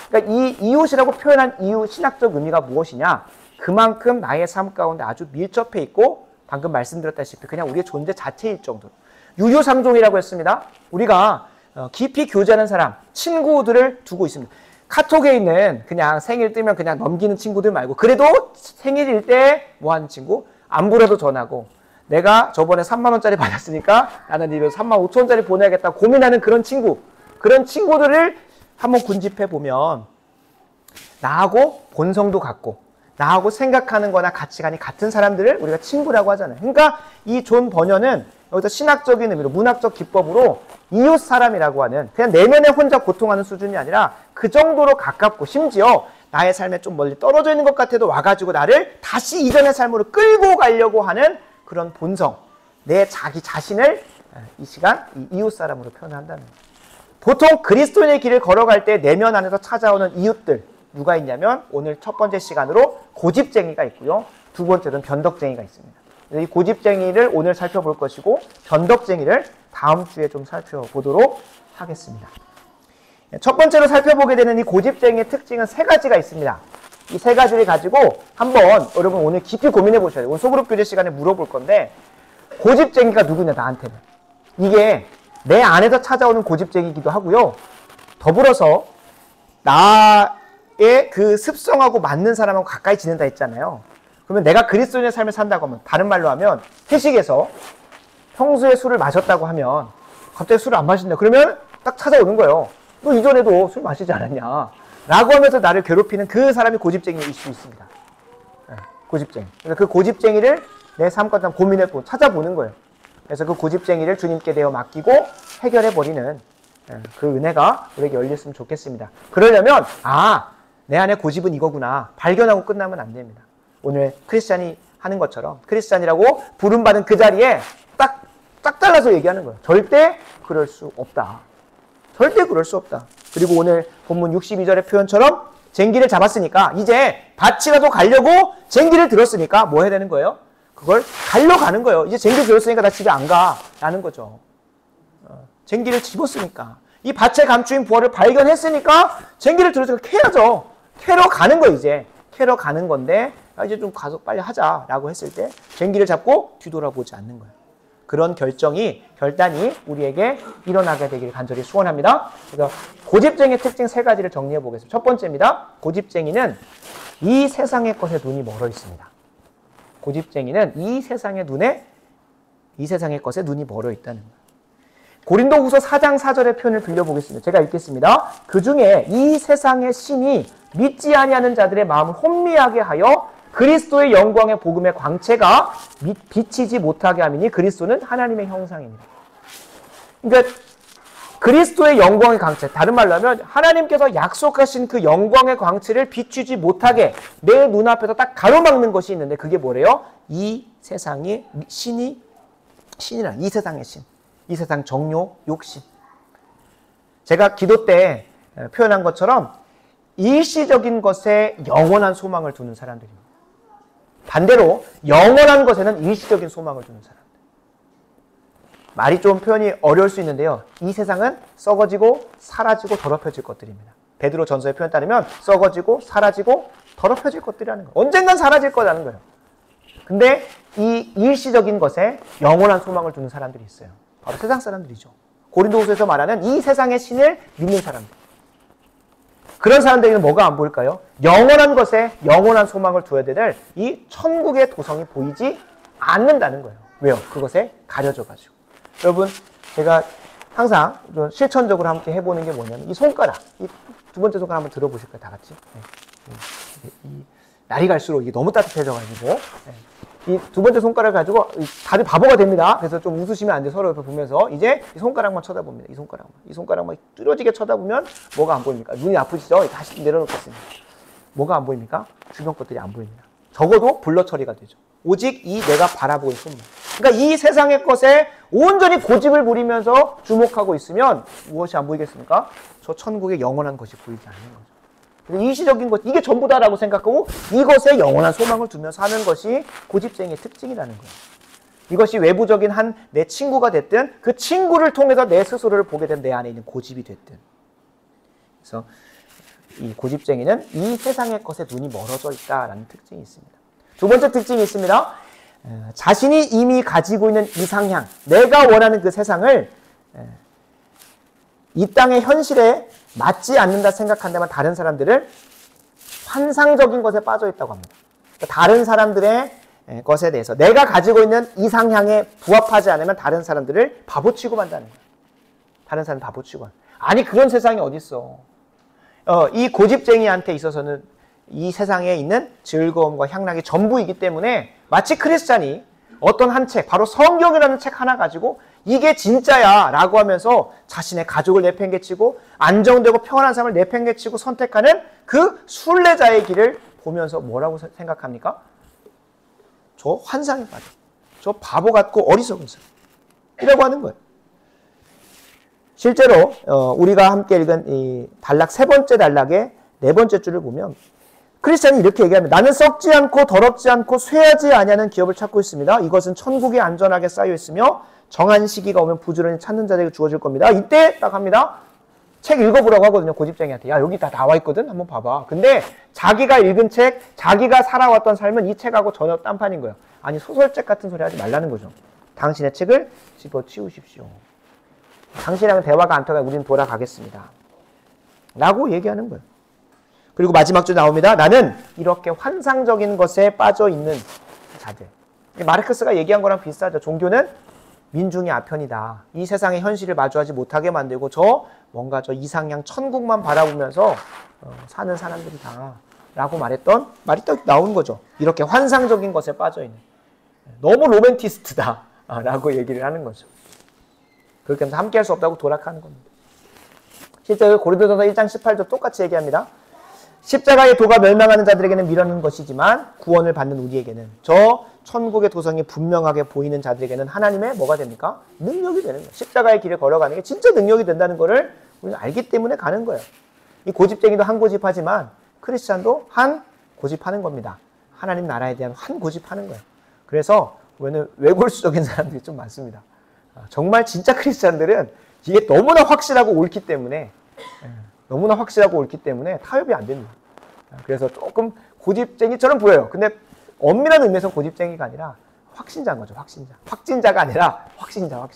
그러니까 이 이웃이라고 표현한 이유 신학적 의미가 무엇이냐? 그만큼 나의 삶 가운데 아주 밀접해 있고 방금 말씀드렸다시피 그냥 우리의 존재 자체일 정도로 유유상종이라고 했습니다. 우리가 깊이 교제하는 사람, 친구들을 두고 있습니다. 카톡에 있는 그냥 생일 뜨면 그냥 넘기는 친구들 말고 그래도 생일일 때 뭐 하는 친구? 안부라도 전하고 내가 저번에 3만 원짜리 받았으니까 나는 입에서 3만 5천 원짜리 보내야겠다 고민하는 그런 친구, 그런 친구들을 한번 군집해 보면 나하고 본성도 같고 나하고 생각하는 거나 가치관이 같은 사람들을 우리가 친구라고 하잖아요. 그러니까 이 존 버녀는 여기서 신학적인 의미로 문학적 기법으로 이웃 사람이라고 하는 그냥 내면에 혼자 고통하는 수준이 아니라 그 정도로 가깝고 심지어 나의 삶에 좀 멀리 떨어져 있는 것 같아도 와가지고 나를 다시 이전의 삶으로 끌고 가려고 하는 그런 본성, 내 자기 자신을 이 시간 이 이웃 사람으로 표현한다는 거예요. 보통 그리스도인의 길을 걸어갈 때 내면 안에서 찾아오는 이웃들 누가 있냐면 오늘 첫 번째 시간으로 고집쟁이가 있고요. 두 번째로는 변덕쟁이가 있습니다. 이 고집쟁이를 오늘 살펴볼 것이고 변덕쟁이를 다음 주에 좀 살펴보도록 하겠습니다. 첫 번째로 살펴보게 되는 이 고집쟁이의 특징은 세 가지가 있습니다. 이 세 가지를 가지고 한번 여러분 오늘 깊이 고민해 보셔야 돼요. 오늘 소그룹 교제 시간에 물어볼 건데 고집쟁이가 누구냐 나한테는. 이게 내 안에서 찾아오는 고집쟁이기도 하고요. 더불어서 나의 그 습성하고 맞는 사람하고 가까이 지낸다 했잖아요. 그러면 내가 그리스도인의 삶을 산다고 하면 다른 말로 하면 회식에서 평소에 술을 마셨다고 하면 갑자기 술을 안 마신다. 그러면 딱 찾아오는 거예요. 너 이전에도 술 마시지 않았냐? 라고 하면서 나를 괴롭히는 그 사람이 고집쟁이일 수 있습니다. 고집쟁이. 그래서 그 고집쟁이를 내 삶 가운데 고민해보고 찾아보는 거예요. 그래서 그 고집쟁이를 주님께 대어 맡기고 해결해버리는 그 은혜가 우리에게 열렸으면 좋겠습니다. 그러려면 내 안에 고집은 이거구나. 발견하고 끝나면 안 됩니다. 오늘 크리스찬이 하는 것처럼 크리스찬이라고 부름받은 그 자리에 딱 잘라서 얘기하는 거예요. 절대 그럴 수 없다. 절대 그럴 수 없다. 그리고 오늘 본문 62절의 표현처럼 쟁기를 잡았으니까 이제 밭이라도 가려고 쟁기를 들었으니까 뭐 해야 되는 거예요? 그걸 갈러 가는 거예요. 이제 쟁기 들었으니까 나 집에 안 가. 라는 거죠. 쟁기를 집었으니까. 이 밭에 감추인 부활을 발견했으니까 쟁기를 들었으니까 캐야죠. 캐러 가는 거 이제. 캐러 가는 건데 이제 좀 가서 빨리 하자라고 했을 때 쟁기를 잡고 뒤돌아보지 않는 거예요. 그런 결단이 우리에게 일어나게 되길 간절히 소원합니다. 그래서 고집쟁이의 특징 세 가지를 정리해 보겠습니다. 첫 번째입니다. 고집쟁이는 이 세상의 것에 눈이 멀어 있습니다. 고집쟁이는 이 세상의 것에 눈이 멀어 있다는 거예요. 고린도후서 4장 4절의 표현을 빌려보겠습니다. 제가 읽겠습니다. 그 중에 이 세상의 신이 믿지 아니하는 자들의 마음을 혼미하게 하여 그리스도의 영광의 복음의 광채가 비치지 못하게 함이니 그리스도는 하나님의 형상입니다. 그러니까 그리스도의 영광의 광채, 다른 말로 하면 하나님께서 약속하신 그 영광의 광채를 비추지 못하게 내 눈앞에서 딱 가로막는 것이 있는데 그게 뭐래요? 이 세상의 신이라 이 세상의 신. 이 세상 정욕, 욕심. 제가 기도 때 표현한 것처럼 일시적인 것에 영원한 소망을 두는 사람들입니다. 반대로 영원한 것에는 일시적인 소망을 두는 사람들. 말이 좀 표현이 어려울 수 있는데요. 이 세상은 썩어지고 사라지고 더럽혀질 것들입니다. 베드로 전서의 표현 따르면 썩어지고 사라지고 더럽혀질 것들이라는 거예요. 언젠간 사라질 거라는 거예요. 근데 이 일시적인 것에 영원한 소망을 두는 사람들이 있어요. 바로 세상 사람들이죠. 고린도후서에서 말하는 이 세상의 신을 믿는 사람들. 그런 사람들에게는 뭐가 안 보일까요? 영원한 것에 영원한 소망을 두어야 될 이 천국의 도성이 보이지 않는다는 거예요. 왜요? 그것에 가려져가지고. 여러분, 제가 항상 실천적으로 함께 해보는 게 뭐냐면 이 손가락, 이 두 번째 손가락 한번 들어보실까요? 다 같이. 네. 날이 갈수록 이게 너무 따뜻해져가지고 이 두 번째 손가락을 가지고 다들 바보가 됩니다. 그래서 좀 웃으시면 안 돼요. 서로 옆에 보면서 이제 이 손가락만 쳐다봅니다. 이 손가락만 뚫어지게 쳐다보면 뭐가 안 보입니까? 눈이 아프시죠? 다시 내려놓겠습니다. 뭐가 안 보입니까? 주변 것들이 안 보입니다. 적어도 블러 처리가 되죠. 오직 이 내가 바라보고 있는 손만. 그러니까 이 세상의 것에 온전히 고집을 부리면서 주목하고 있으면 무엇이 안 보이겠습니까? 저 천국의 영원한 것이 보이지 않는 거죠. 일시적인 것, 이게 전부다라고 생각하고 이것에 영원한 소망을 두며 사는 것이 고집쟁이의 특징이라는 거예요. 이것이 외부적인 한 내 친구가 됐든 그 친구를 통해서 내 스스로를 보게 된 내 안에 있는 고집이 됐든. 그래서 이 고집쟁이는 이 세상의 것에 눈이 멀어져 있다라는 특징이 있습니다. 두 번째 특징이 있습니다. 자신이 이미 가지고 있는 이상향, 내가 원하는 그 세상을 이 땅의 현실에 맞지 않는다 생각한다면 다른 사람들을 환상적인 것에 빠져 있다고 합니다. 그러니까 다른 사람들의 것에 대해서 내가 가지고 있는 이상향에 부합하지 않으면 다른 사람들을 바보 취급한다는 거예요. 다른 사람 바보 취급. 아니 그런 세상이 어디 있어? 이 고집쟁이한테 있어서는 이 세상에 있는 즐거움과 향락이 전부이기 때문에 마치 크리스찬이 어떤 한 책, 바로 성경이라는 책 하나 가지고 이게 진짜야 라고 하면서 자신의 가족을 내팽개치고 안정되고 평안한 삶을 내팽개치고 선택하는 그 순례자의 길을 보면서 뭐라고 생각합니까? 저 환상에 빠져. 저 바보 같고 어리석은 사람. 이라고 하는 거예요. 실제로 우리가 함께 읽은 이 단락 세 번째 단락의 네 번째 줄을 보면 크리스찬이 이렇게 얘기합니다. 나는 썩지 않고 더럽지 않고 쇠하지 아니하는 기업을 찾고 있습니다. 이것은 천국에 안전하게 쌓여 있으며 정한 시기가 오면 부지런히 찾는 자들에게 주어질 겁니다. 이때 딱 합니다. 책 읽어보라고 하거든요. 고집쟁이한테. 야 여기 다 나와 있거든. 한번 봐봐. 근데 자기가 읽은 책, 자기가 살아왔던 삶은 이 책하고 전혀 딴판인 거예요. 아니 소설책 같은 소리 하지 말라는 거죠. 당신의 책을 집어치우십시오. 당신이랑 대화가 안 통하면 우리는 돌아가겠습니다. 라고 얘기하는 거예요. 그리고 마지막 줄 나옵니다. 나는 이렇게 환상적인 것에 빠져 있는 자들. 마르크스가 얘기한 거랑 비슷하죠. 종교는 민중의 아편이다. 이 세상의 현실을 마주하지 못하게 만들고 뭔가 저 이상향 천국만 바라보면서 사는 사람들이다. 라고 말했던 말이 딱 나온 거죠. 이렇게 환상적인 것에 빠져 있는. 너무 로맨티스트다. 라고 얘기를 하는 거죠. 그렇게 하면서 함께 할 수 없다고 도락하는 겁니다. 실제로 고린도전서 1장 18절 똑같이 얘기합니다. 십자가의 도가 멸망하는 자들에게는 미련한 것이지만 구원을 받는 우리에게는 저 천국의 도성이 분명하게 보이는 자들에게는 하나님의 뭐가 됩니까? 능력이 되는 거예요. 십자가의 길을 걸어가는 게 진짜 능력이 된다는 것을 우리는 알기 때문에 가는 거예요. 이 고집쟁이도 한 고집하지만 크리스찬도 한 고집하는 겁니다. 하나님 나라에 대한 한 고집하는 거예요. 그래서 우리는 외골수적인 사람들이 좀 많습니다. 정말 진짜 크리스찬들은 이게 너무나 확실하고 옳기 때문에 타협이 안 됩니다. 그래서 조금 고집쟁이처럼 보여요. 근데 엄밀한 의미에서 고집쟁이가 아니라 확신자인 거죠. 확진자가 아니라 확신자.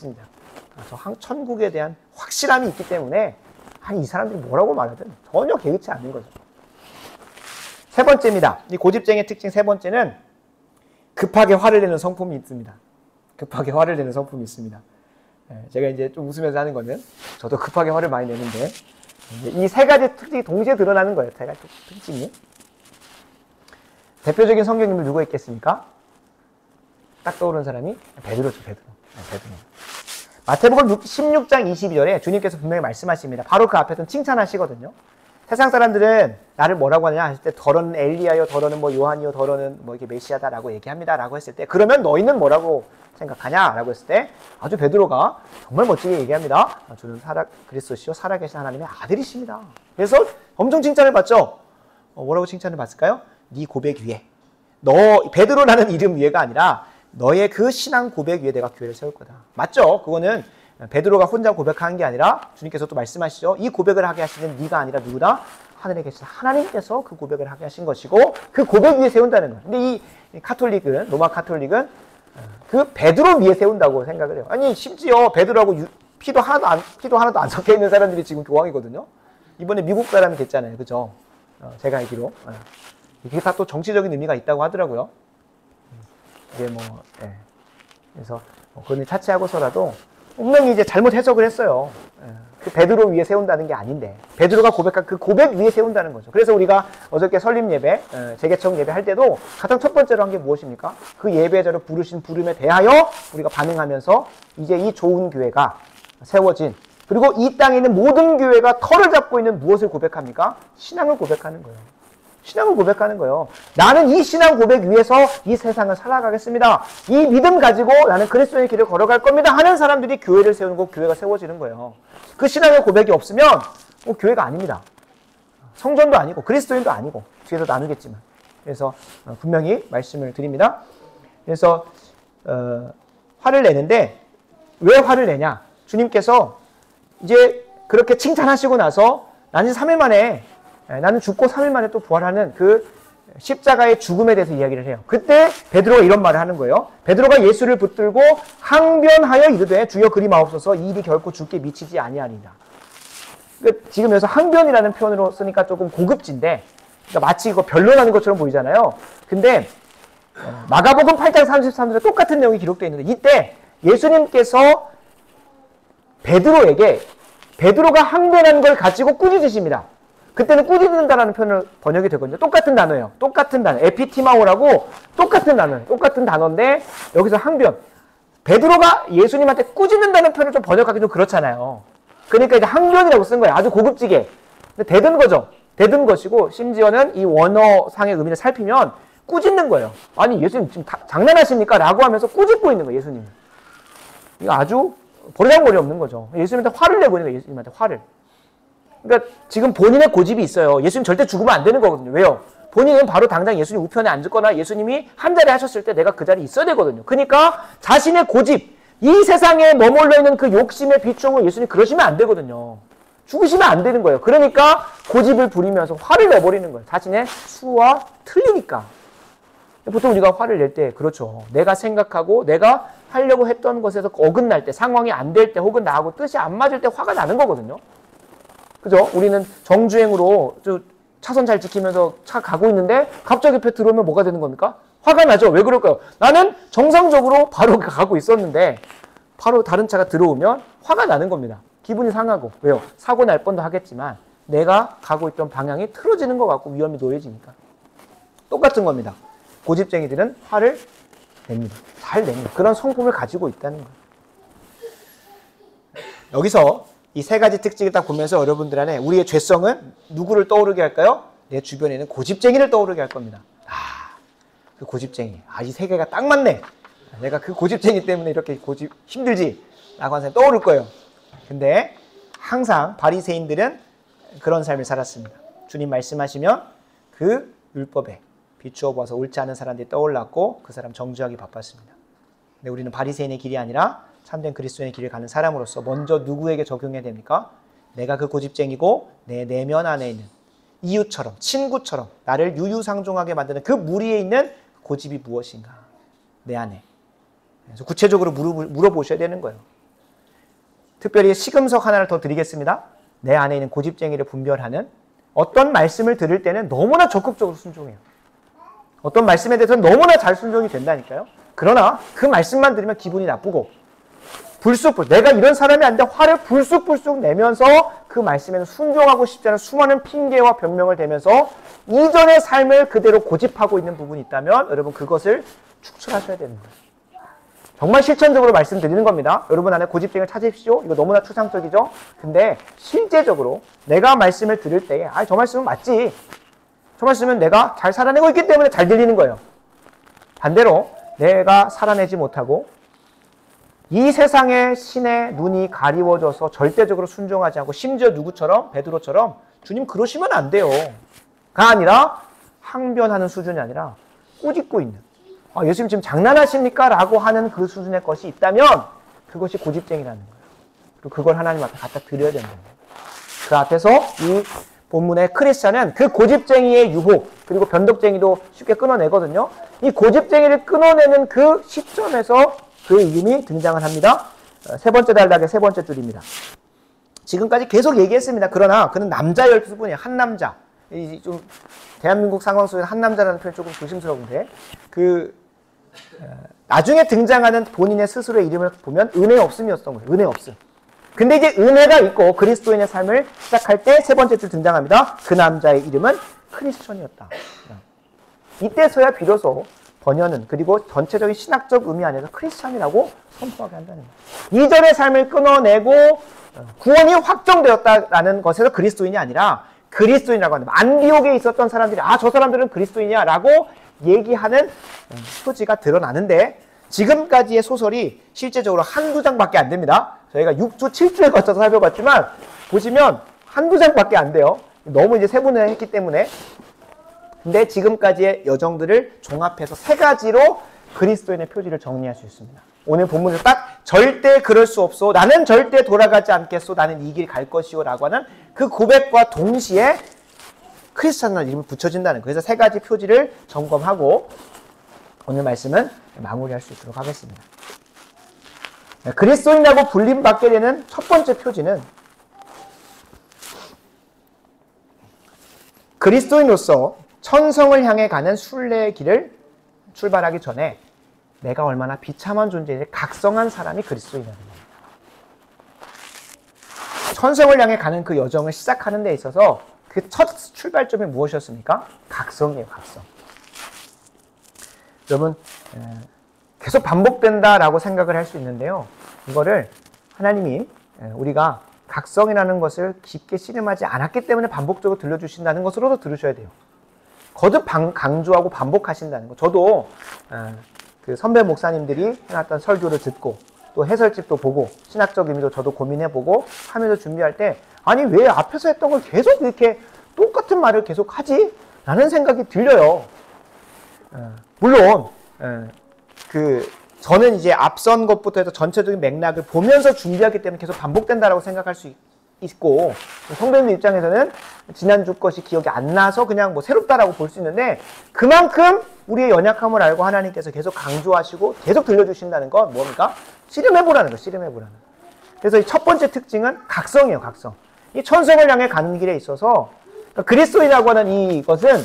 저 천국에 대한 확실함이 있기 때문에 아니 이 사람들이 뭐라고 말하든 전혀 개의치 않는 거죠. 세 번째입니다. 이 고집쟁이의 특징 세 번째는 급하게 화를 내는 성품이 있습니다. 제가 이제 좀 웃으면서 하는 거는 저도 급하게 화를 많이 내는데 이 세 가지 특징이 동시에 드러나는 거예요. 세 가지 특징이. 대표적인 성경 인물 누가 있겠습니까? 딱 떠오르는 사람이 베드로죠. 베드로. 마태복음 16장 22절에 주님께서 분명히 말씀하십니다. 바로 그 앞에서는 칭찬하시거든요. 세상 사람들은 나를 뭐라고 하느냐 하실 때 더러는 엘리야요, 더러는 뭐 요한이요, 더러는 뭐 이게 메시아다라고 얘기합니다라고 했을 때 그러면 너희는 뭐라고 생각하냐라고 했을 때 아주 베드로가 정말 멋지게 얘기합니다. 저는 그리스도시요 살아계신 하나님의 아들이십니다. 그래서 엄청 칭찬을 받죠. 뭐라고 칭찬을 받을까요? 네 고백 위에 베드로라는 이름 위에가 아니라 너의 그 신앙 고백 위에 내가 교회를 세울 거다. 맞죠? 그거는 베드로가 혼자 고백하는 게 아니라 주님께서 또 말씀하시죠. 이 고백을 하게 하시는 네가 아니라 누구다? 하늘에 계신 하나님께서 그 고백을 하게 하신 것이고 그 고백 위에 세운다는 거예요. 근데 이 로마 카톨릭은 그 베드로 위에 세운다고 생각을 해요. 아니 심지어 베드로하고 피도 하나도 안 섞여 있는 사람들이 지금 교황이거든요. 이번에 미국 사람이 됐잖아요. 그죠? 제가 알기로. 이게 다 또 정치적인 의미가 있다고 하더라고요. 이게 그래서 그걸 차치하고서라도 분명히 이제 잘못 해석을 했어요. 그 베드로 위에 세운다는 게 아닌데 베드로가 고백한 그 고백 위에 세운다는 거죠. 그래서 우리가 어저께 설립 예배, 재개청 예배 할 때도 가장 첫 번째로 한 게 무엇입니까? 그 예배자로 부르신 부름에 대하여 우리가 반응하면서 이제 이 좋은 교회가 세워진, 그리고 이 땅에 있는 모든 교회가 털을 잡고 있는 무엇을 고백합니까? 신앙을 고백하는 거예요. 신앙을 고백하는 거예요. 나는 이 신앙 고백 위에서 이 세상을 살아가겠습니다. 이 믿음 가지고 나는 그리스도의 길을 걸어갈 겁니다 하는 사람들이 교회를 세우는 거, 교회가 세워지는 거예요. 그 신앙의 고백이 없으면 교회가 아닙니다. 성전도 아니고 그리스도인도 아니고, 뒤에서 나누겠지만. 그래서 분명히 말씀을 드립니다. 그래서 화를 내는데 왜 화를 내냐? 주님께서 이제 그렇게 칭찬하시고 나서 나는 3일 만에, 나는 죽고 3일 만에 또 부활하는 그 십자가의 죽음에 대해서 이야기를 해요. 그때 베드로가 이런 말을 하는 거예요. 베드로가 예수를 붙들고 항변하여 이르되 주여 그리 마옵소서, 이 일이 결코 주께 미치지 아니하리라. 지금 여기서 항변이라는 표현으로 쓰니까 조금 고급진데, 그러니까 마치 이거 변론하는 것처럼 보이잖아요. 근데 마가복음 8장 33절에 똑같은 내용이 기록되어 있는데, 이때 예수님께서 베드로에게 베드로가 항변하는 걸 가지고 꾸짖으십니다. 그때는 꾸짖는다라는 표현을 번역이 되거든요. 똑같은 단어예요. 똑같은 단어. 에피티마오라고 똑같은 단어예요. 똑같은 단어인데 여기서 항변. 베드로가 예수님한테 꾸짖는다는 표현을 좀 번역하기 좀 그렇잖아요. 그러니까 이제 항변이라고 쓴 거예요. 아주 고급지게. 근데 대든 거죠. 대든 것이고, 심지어는 이 원어상의 의미를 살피면 꾸짖는 거예요. 아니 예수님 지금 장난하십니까? 라고 하면서 꾸짖고 있는 거예요. 예수님. 이거 아주 버르장머리 없는 거죠. 예수님한테 화를 내고 있는 거예요. 예수님한테 화를. 그러니까 지금 본인의 고집이 있어요. 예수님 절대 죽으면 안 되는 거거든요. 왜요? 본인은 바로 당장 예수님 우편에 앉거나 예수님이 한 자리에 하셨을 때 내가 그 자리에 있어야 되거든요. 그러니까 자신의 고집, 이 세상에 머물러 있는 그 욕심의 비중을 예수님 그러시면 안 되거든요. 죽으시면 안 되는 거예요. 그러니까 고집을 부리면서 화를 내버리는 거예요. 자신의 수와 틀리니까. 보통 우리가 화를 낼 때 그렇죠. 내가 생각하고 내가 하려고 했던 것에서 어긋날 때, 상황이 안 될 때, 혹은 나하고 뜻이 안 맞을 때 화가 나는 거거든요. 그죠? 우리는 정주행으로 차선 잘 지키면서 차 가고 있는데 갑자기 옆에 들어오면 뭐가 되는 겁니까? 화가 나죠. 왜 그럴까요? 나는 정상적으로 바로 가고 있었는데 바로 다른 차가 들어오면 화가 나는 겁니다. 기분이 상하고. 왜요? 사고 날 뻔도 하겠지만 내가 가고 있던 방향이 틀어지는 것 같고 위험이 놓여지니까. 똑같은 겁니다. 고집쟁이들은 화를 냅니다. 잘 냅니다. 그런 성품을 가지고 있다는 거예요. 여기서 이 세 가지 특징을 딱 보면서 여러분들 안에 우리의 죄성은 누구를 떠오르게 할까요? 내 주변에 있는 고집쟁이를 떠오르게 할 겁니다. 그 고집쟁이. 이 세 개가 딱 맞네. 내가 그 고집쟁이 때문에 이렇게 고집 힘들지? 라고 하는 사람이 떠오를 거예요. 근데 항상 바리새인들은 그런 삶을 살았습니다. 주님 말씀하시면 그 율법에 비추어 보아서 옳지 않은 사람들이 떠올랐고 그 사람 정죄하기 바빴습니다. 근데 우리는 바리새인의 길이 아니라 참된 그리스도인의 길을 가는 사람으로서 먼저 누구에게 적용해야 됩니까? 내가 그 고집쟁이고 내 내면 안에 있는 이웃처럼, 친구처럼 나를 유유상종하게 만드는 그 무리에 있는 고집이 무엇인가? 내 안에. 그래서 구체적으로 물어보셔야 되는 거예요. 특별히 시금석 하나를 더 드리겠습니다. 내 안에 있는 고집쟁이를 분별하는, 어떤 말씀을 들을 때는 너무나 적극적으로 순종해요. 어떤 말씀에 대해서는 너무나 잘 순종이 된다니까요. 그러나 그 말씀만 들으면 기분이 나쁘고 내가 이런 사람이 아닌데 화를 불쑥불쑥 내면서 그 말씀에는 순종하고 싶지 않은 수많은 핑계와 변명을 대면서 이전의 삶을 그대로 고집하고 있는 부분이 있다면 여러분 그것을 축출하셔야 되는 거예요. 정말 실천적으로 말씀드리는 겁니다. 여러분 안에 고집쟁이를 찾으십시오. 이거 너무나 추상적이죠? 근데 실제적으로 내가 말씀을 들을 때에 저 말씀은 맞지. 저 말씀은 내가 잘 살아내고 있기 때문에 잘 들리는 거예요. 반대로 내가 살아내지 못하고 이 세상의 신의 눈이 가리워져서 절대적으로 순종하지 않고, 심지어 누구처럼? 베드로처럼 주님 그러시면 안 돼요 가 아니라 항변하는 수준이 아니라 꾸짖고 있는, 예수님 지금 장난하십니까? 라고 하는 그 수준의 것이 있다면 그것이 고집쟁이라는 거예요. 그리고 그걸 하나님 앞에 갖다 드려야 된다는 거예요. 그 앞에서 이 본문의 크리스찬은 그 고집쟁이의 유혹, 그리고 변덕쟁이도 쉽게 끊어내거든요. 이 고집쟁이를 끊어내는 그 시점에서 그의 이름이 등장을 합니다. 세 번째 단락의 세 번째 줄입니다. 지금까지 계속 얘기했습니다. 그러나 그는 남자일 뿐이에요. 한 남자. 좀 대한민국 상황 속에서 한 남자라는 표현 조금 조심스러운데, 나중에 등장하는 본인의 스스로의 이름을 보면 은혜 없음이었던 거예요. 은혜 없음. 근데 이제 은혜가 있고 그리스도인의 삶을 시작할 때 세 번째 줄 등장합니다. 그 남자의 이름은 크리스천이었다. 이때서야 비로소 번연은 그리고 전체적인 신학적 의미 안에서 크리스천이라고 선포하게 한다는 거예요. 이전의 삶을 끊어내고 구원이 확정되었다라는 것에서 그리스도인이 아니라 그리스도인이라고 한다. 안디옥에 있었던 사람들이 저 사람들은 그리스도인이야 라고 얘기하는 표지가 드러나는데 지금까지의 소설이 실제적으로 한두 장밖에 안 됩니다. 저희가 6주, 7주에 걸쳐서 살펴봤지만 보시면 한두 장밖에 안 돼요. 너무 이제 세분화를 했기 때문에. 근데 지금까지의 여정들을 종합해서 세 가지로 그리스도인의 표지를 정리할 수 있습니다. 오늘 본문에서 딱 절대 그럴 수 없소. 나는 절대 돌아가지 않겠소. 나는 이 길 갈 것이오. 라고 하는 그 고백과 동시에 크리스찬이라는 이름을 붙여진다는 거예요. 그래서 세 가지 표지를 점검하고 오늘 말씀은 마무리할 수 있도록 하겠습니다. 그리스도인이라고 불림받게 되는 첫 번째 표지는 그리스도인으로서 천성을 향해 가는 순례의 길을 출발하기 전에 내가 얼마나 비참한 존재인지 각성한 사람이 그리스도인이라는 겁니다. 천성을 향해 가는 그 여정을 시작하는 데 있어서 그 첫 출발점이 무엇이었습니까? 각성이에요, 각성. 여러분, 계속 반복된다라고 생각을 할 수 있는데요. 이거를 하나님이 우리가 각성이라는 것을 깊게 씨름하지 않았기 때문에 반복적으로 들려주신다는 것으로도 들으셔야 돼요. 거듭 강조하고 반복하신다는 거. 저도 그 선배 목사님들이 해놨던 설교를 듣고 또 해설집도 보고 신학적 의미도 저도 고민해보고 하면서 준비할 때 아니 왜 앞에서 했던 걸 계속 이렇게 똑같은 말을 계속 하지? 라는 생각이 들려요. 물론 저는 이제 앞선 것부터 해서 전체적인 맥락을 보면서 준비하기 때문에 계속 반복된다라고 생각할 수 있고 성도님들 입장에서는 지난주 것이 기억이 안 나서 그냥 뭐 새롭다라고 볼 수 있는데 그만큼 우리의 연약함을 알고 하나님께서 계속 강조하시고 계속 들려주신다는 건 뭡니까? 씨름해보라는 거예요. 씨름해보라는 거예요. 그래서 이 첫 번째 특징은 각성이에요. 각성. 이 천성을 향해 가는 길에 있어서 그러니까 그리스도인이라고 하는 이것은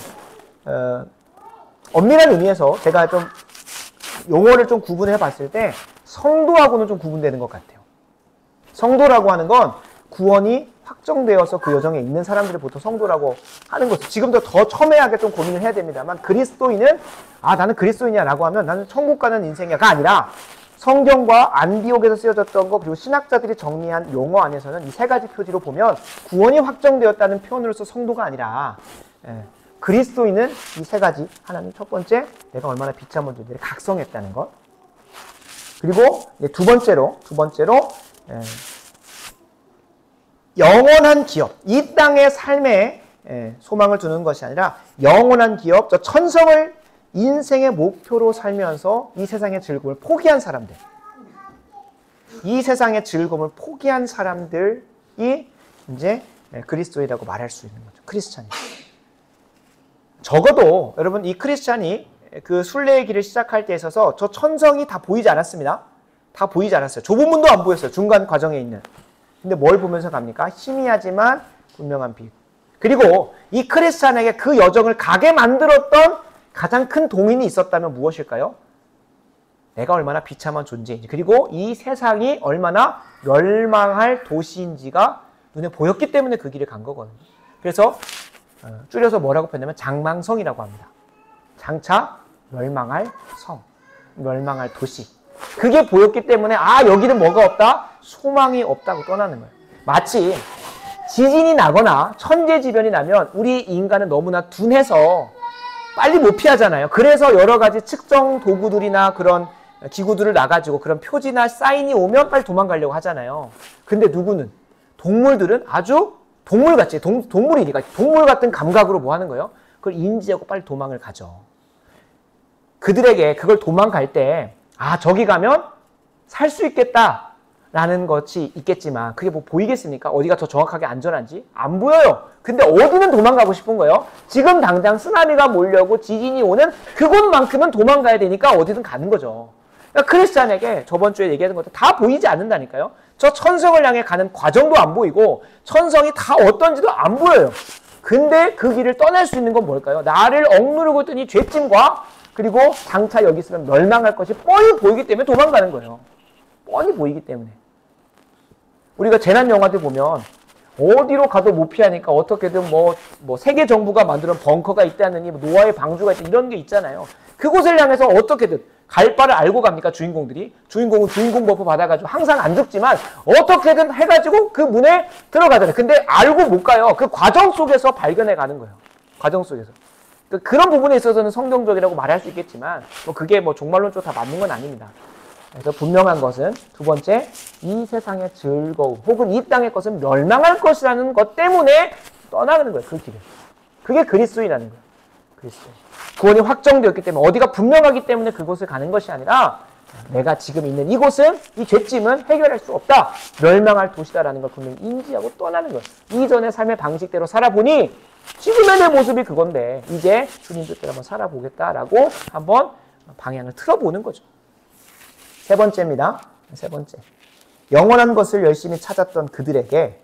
엄밀한 의미에서 제가 좀 용어를 좀 구분해 봤을 때 성도하고는 좀 구분되는 것 같아요. 성도라고 하는 건 구원이 확정되어서 그 여정에 있는 사람들을 보통 성도라고 하는 거죠. 지금도 더 첨예하게 좀 고민을 해야 됩니다만 그리스도인은 나는 그리스도인이야 라고 하면 나는 천국 가는 인생이야가 아니라 성경과 안디옥에서 쓰여졌던 거 그리고 신학자들이 정리한 용어 안에서는 이 세 가지 표지로 보면 구원이 확정되었다는 표현으로서 성도가 아니라 그리스도인은 이 세 가지 하나님 첫 번째 내가 얼마나 비참한 존재를 각성했다는 것 그리고 두 번째로 영원한 기업 이 땅의 삶에 소망을 두는 것이 아니라 영원한 기업 저 천성을 인생의 목표로 살면서 이 세상의 즐거움을 포기한 사람들 이 세상의 즐거움을 포기한 사람들이 이제 그리스도인이라고 말할 수 있는 거죠. 크리스찬이. 적어도 여러분 이 크리스찬이 그 순례의 길을 시작할 때 있어서 저 천성이 다 보이지 않았습니다. 다 보이지 않았어요. 좁은 문도 안 보였어요. 중간 과정에 있는. 근데 뭘 보면서 갑니까? 희미하지만 분명한 빛. 그리고 이 크리스찬에게 그 여정을 가게 만들었던 가장 큰 동인이 있었다면 무엇일까요? 내가 얼마나 비참한 존재인지 그리고 이 세상이 얼마나 멸망할 도시인지가 눈에 보였기 때문에 그 길을 간 거거든요. 그래서 줄여서 뭐라고 표현하면 장망성이라고 합니다. 장차 멸망할 성, 멸망할 도시. 그게 보였기 때문에 여기는 뭐가 없다? 소망이 없다고 떠나는 거예요. 마치 지진이 나거나 천재지변이 나면 우리 인간은 너무나 둔해서 빨리 못 피하잖아요. 그래서 여러 가지 측정 도구들이나 그런 기구들을 놔가지고 그런 표지나 사인이 오면 빨리 도망가려고 하잖아요. 근데 누구는? 동물들은 아주 동물같이, 동물이니까 동물 같은 감각으로 뭐 하는 거예요? 그걸 인지하고 빨리 도망을 가죠. 그들에게 그걸 도망갈 때 저기 가면 살 수 있겠다 라는 것이 있겠지만 그게 뭐 보이겠습니까? 어디가 더 정확하게 안전한지? 안 보여요. 근데 어디는 도망가고 싶은 거예요? 지금 당장 쓰나미가 몰려오고 지진이 오는 그곳만큼은 도망가야 되니까 어디든 가는 거죠. 그러니까 크리스찬에게 저번 주에 얘기하는 것도 다 보이지 않는다니까요. 저 천성을 향해 가는 과정도 안 보이고 천성이 다 어떤지도 안 보여요. 근데 그 길을 떠날 수 있는 건 뭘까요? 나를 억누르고 있던 이 죄짐과 그리고 장차 여기 있으면 멸망할 것이 뻔히 보이기 때문에 도망가는 거예요. 뻔히 보이기 때문에. 우리가 재난 영화들 보면 어디로 가도 못 피하니까 어떻게든 세계 정부가 만드는 벙커가 있다느니 노아의 방주가 있다 이런 게 있잖아요. 그곳을 향해서 어떻게든 갈 바를 알고 갑니까? 주인공들이. 주인공은 주인공 버프 받아가지고 항상 안 죽지만 어떻게든 해가지고 그 문에 들어가잖아요. 근데 알고 못 가요. 그 과정 속에서 발견해 가는 거예요. 과정 속에서. 그런 부분에 있어서는 성경적이라고 말할 수 있겠지만 그게 종말론적으로 다 맞는 건 아닙니다. 그래서 분명한 것은 두 번째, 이 세상의 즐거움 혹은 이 땅의 것은 멸망할 것이라는 것 때문에 떠나는 거예요. 그 길을. 그게 그리스도인이라는 거예요. 그리스도. 구원이 확정되었기 때문에 어디가 분명하기 때문에 그곳을 가는 것이 아니라 내가 지금 있는 이곳은 이 죄짐은 해결할 수 없다. 멸망할 도시다라는 걸 분명히 인지하고 떠나는 거예요. 이전의 삶의 방식대로 살아보니 지금의 내 모습이 그건데 이제 주님 뜻대로 한번 살아보겠다라고 한번 방향을 틀어보는 거죠. 세 번째입니다. 세 번째. 영원한 것을 열심히 찾았던 그들에게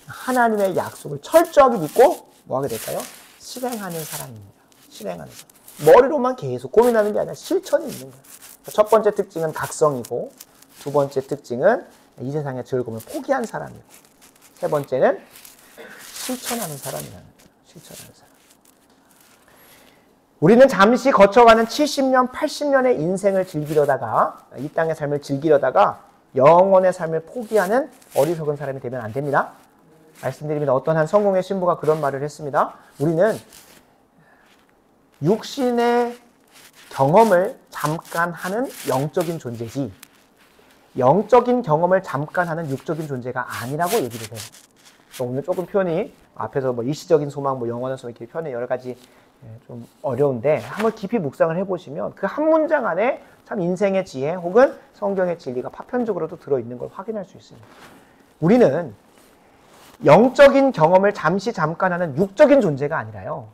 하나님의 약속을 철저하게 믿고 뭐하게 될까요? 실행하는 사람입니다. 실행하는 사람. 머리로만 계속 고민하는 게 아니라 실천이 있는 거예요. 첫 번째 특징은 각성이고 두 번째 특징은 이 세상의 즐거움을 포기한 사람이고 세 번째는 실천하는 사람이라는 거예요. 실천하는 사람. 우리는 잠시 거쳐가는 70년, 80년의 인생을 즐기려다가 이 땅의 삶을 즐기려다가 영원의 삶을 포기하는 어리석은 사람이 되면 안 됩니다. 말씀드립니다. 어떤 한 성공의 신부가 그런 말을 했습니다. 우리는 육신의 경험을 잠깐 하는 영적인 존재지 영적인 경험을 잠깐 하는 육적인 존재가 아니라고 얘기를 해요. 오늘 조금 표현이 앞에서 일시적인 소망, 영원한 소망 이렇게 표현이 여러 가지 좀 어려운데 한번 깊이 묵상을 해보시면 그 한 문장 안에 참 인생의 지혜 혹은 성경의 진리가 파편적으로도 들어있는 걸 확인할 수 있습니다. 우리는 영적인 경험을 잠깐 하는 육적인 존재가 아니라요.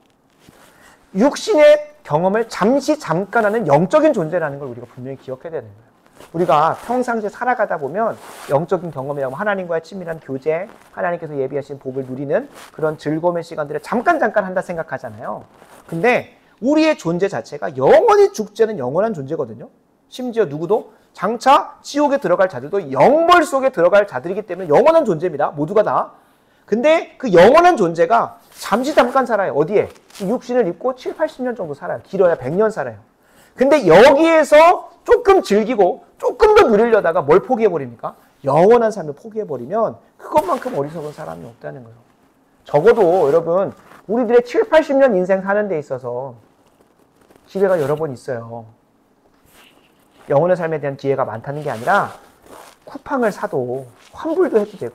육신의 경험을 잠깐 하는 영적인 존재라는 걸 우리가 분명히 기억해야 되는 거예요. 우리가 평상시에 살아가다 보면 영적인 경험이라고 하나님과의 친밀한 교제, 하나님께서 예비하신 복을 누리는 그런 즐거움의 시간들을 잠깐 한다 생각하잖아요. 근데 우리의 존재 자체가 영원히 죽지 않은 영원한 존재거든요. 심지어 누구도 장차 지옥에 들어갈 자들도 영벌 속에 들어갈 자들이기 때문에 영원한 존재입니다. 모두가 다. 근데 그 영원한 존재가 잠깐 살아요. 어디에? 육신을 입고 7, 80년 정도 살아요. 길어야 100년 살아요. 근데 여기에서 조금 즐기고 조금 더 누리려다가 뭘 포기해버립니까? 영원한 삶을 포기해버리면 그것만큼 어리석은 사람이 없다는 거예요. 적어도 여러분 우리들의 7, 80년 인생 사는 데 있어서 기회가 여러 번 있어요. 영혼의 삶에 대한 기회가 많다는 게 아니라 쿠팡을 사도 환불도 해도 되고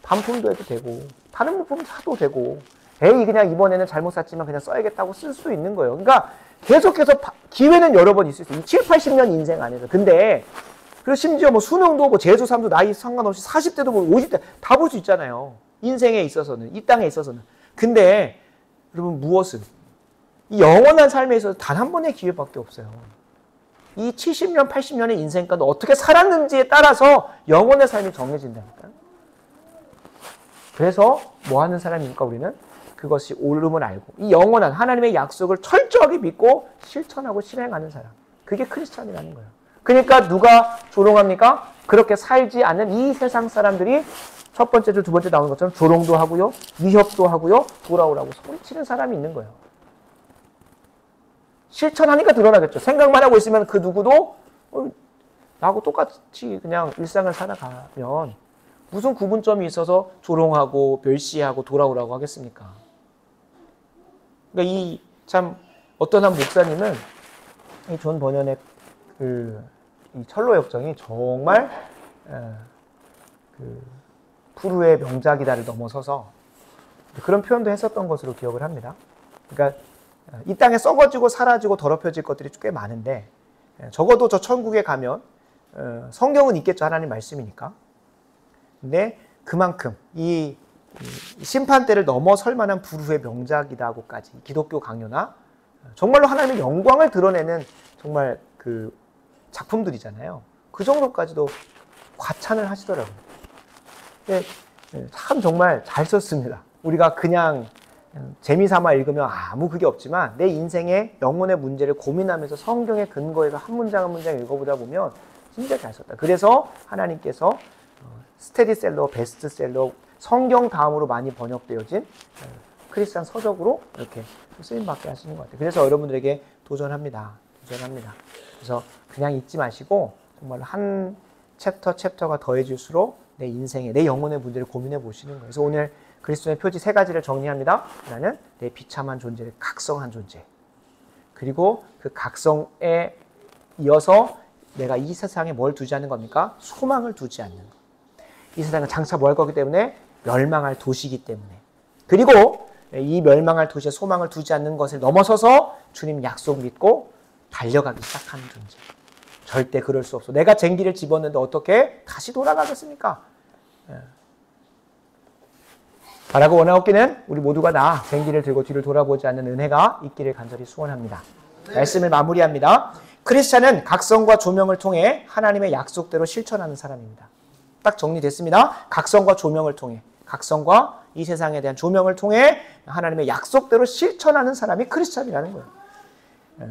반품도 해도 되고 다른 물품 사도 되고 에이 그냥 이번에는 잘못 샀지만 그냥 써야겠다고 쓸 수 있는 거예요. 그러니까 계속해서 기회는 여러 번 있을 수 있어요. 7, 80년 인생 안에서. 근데 그리고 심지어 재수, 재수, 삼수 나이 상관없이 40대도 50대 다 볼 수 있잖아요. 인생에 있어서는, 이 땅에 있어서는. 근데 여러분 무엇은? 이 영원한 삶에 있어서 단 한 번의 기회밖에 없어요. 이 70년, 80년의 인생까지 어떻게 살았는지에 따라서 영원의 삶이 정해진다니까요. 그래서 뭐 하는 사람입니까 우리는? 그것이 옳음을 알고 이 영원한 하나님의 약속을 철저하게 믿고 실천하고 실행하는 사람. 그게 크리스찬이라는 거예요. 그러니까 누가 조롱합니까? 그렇게 살지 않는 이 세상 사람들이 첫 번째 줄, 두 번째 나오는 것처럼 조롱도 하고요. 위협도 하고요. 돌아오라고 소리치는 사람이 있는 거예요. 실천하니까 드러나겠죠. 생각만 하고 있으면 그 누구도 나하고 똑같이 그냥 일상을 살아가면 무슨 구분점이 있어서 조롱하고 멸시하고 돌아오라고 하겠습니까? 그러니까 이 참 어떤 한 목사님은 이 존 버년의 이 철로 역정이 정말 푸르의 명작이다를 넘어서서 그런 표현도 했었던 것으로 기억을 합니다. 그러니까 이 땅에 썩어지고 사라지고 더럽혀질 것들이 꽤 많은데 적어도 저 천국에 가면 성경은 있겠죠. 하나님 말씀이니까. 근데 그만큼 이 심판대를 넘어설 만한 불후의 명작이다고까지 기독교 강요나 정말로 하나님의 영광을 드러내는 정말 그 작품들이잖아요. 그 정도까지도 과찬을 하시더라고요. 참 정말 잘 썼습니다. 우리가 그냥 재미삼아 읽으면 아무 그게 없지만 내 인생의 영혼의 문제를 고민하면서 성경의 근거에서 한 문장 한 문장 읽어보다 보면 진짜 잘 썼다. 그래서 하나님께서 스테디셀러, 베스트셀러, 성경 다음으로 많이 번역되어진 크리스찬 서적으로 이렇게 쓰임받게 하시는 것 같아요. 그래서 여러분들에게 도전합니다. 그래서 그냥 읽지 마시고 정말 한 챕터가 더해질수록 내 인생에, 내 영혼의 문제를 고민해 보시는 거예요. 그래서 오늘 그리스도의 표지 3가지를 정리합니다. 나는 내 비참한 존재를 각성한 존재. 그리고 그 각성에 이어서 내가 이 세상에 뭘 두지 않는 겁니까? 소망을 두지 않는 것. 이 세상은 장차 뭐 할 거기 때문에 멸망할 도시이기 때문에. 그리고 이 멸망할 도시에 소망을 두지 않는 것을 넘어서서 주님 약속 믿고 달려가기 시작하는 존재. 절대 그럴 수 없어. 내가 쟁기를 집었는데 어떻게 다시 돌아가겠습니까? 바라고 원하옵기는 우리 모두가 다 쟁기를 들고 뒤를 돌아보지 않는 은혜가 있기를 간절히 소원합니다. 말씀을 마무리합니다. 크리스찬은 각성과 조명을 통해 하나님의 약속대로 실천하는 사람입니다. 딱 정리됐습니다. 각성과 조명을 통해, 각성과 이 세상에 대한 조명을 통해 하나님의 약속대로 실천하는 사람이 크리스찬이라는 거예요.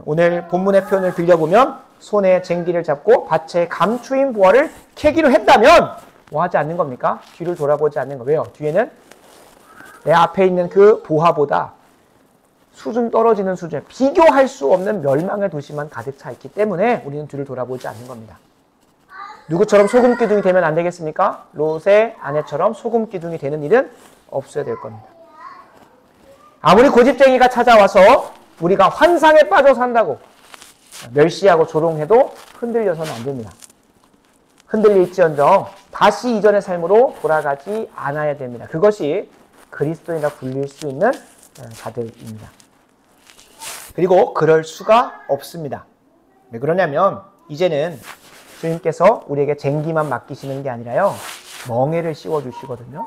오늘 본문의 표현을 빌려보면 손에 쟁기를 잡고 밭에 감추인 보화를 캐기로 했다면 뭐 하지 않는 겁니까? 뒤를 돌아보지 않는 거예요. 왜요? 뒤에는 내 앞에 있는 그 보화보다 수준 떨어지는 수준, 비교할 수 없는 멸망의 도시만 가득 차 있기 때문에 우리는 뒤를 돌아보지 않는 겁니다. 누구처럼 소금 기둥이 되면 안 되겠습니까? 롯의 아내처럼 소금 기둥이 되는 일은 없어야 될 겁니다. 아무리 고집쟁이가 찾아와서 우리가 환상에 빠져 산다고 멸시하고 조롱해도 흔들려서는 안 됩니다. 흔들릴지언정 다시 이전의 삶으로 돌아가지 않아야 됩니다. 그것이 그리스도인이라 불릴 수 있는 자들입니다. 그리고 그럴 수가 없습니다. 왜 그러냐면 이제는 주님께서 우리에게 쟁기만 맡기시는 게 아니라요, 멍에를 씌워주시거든요.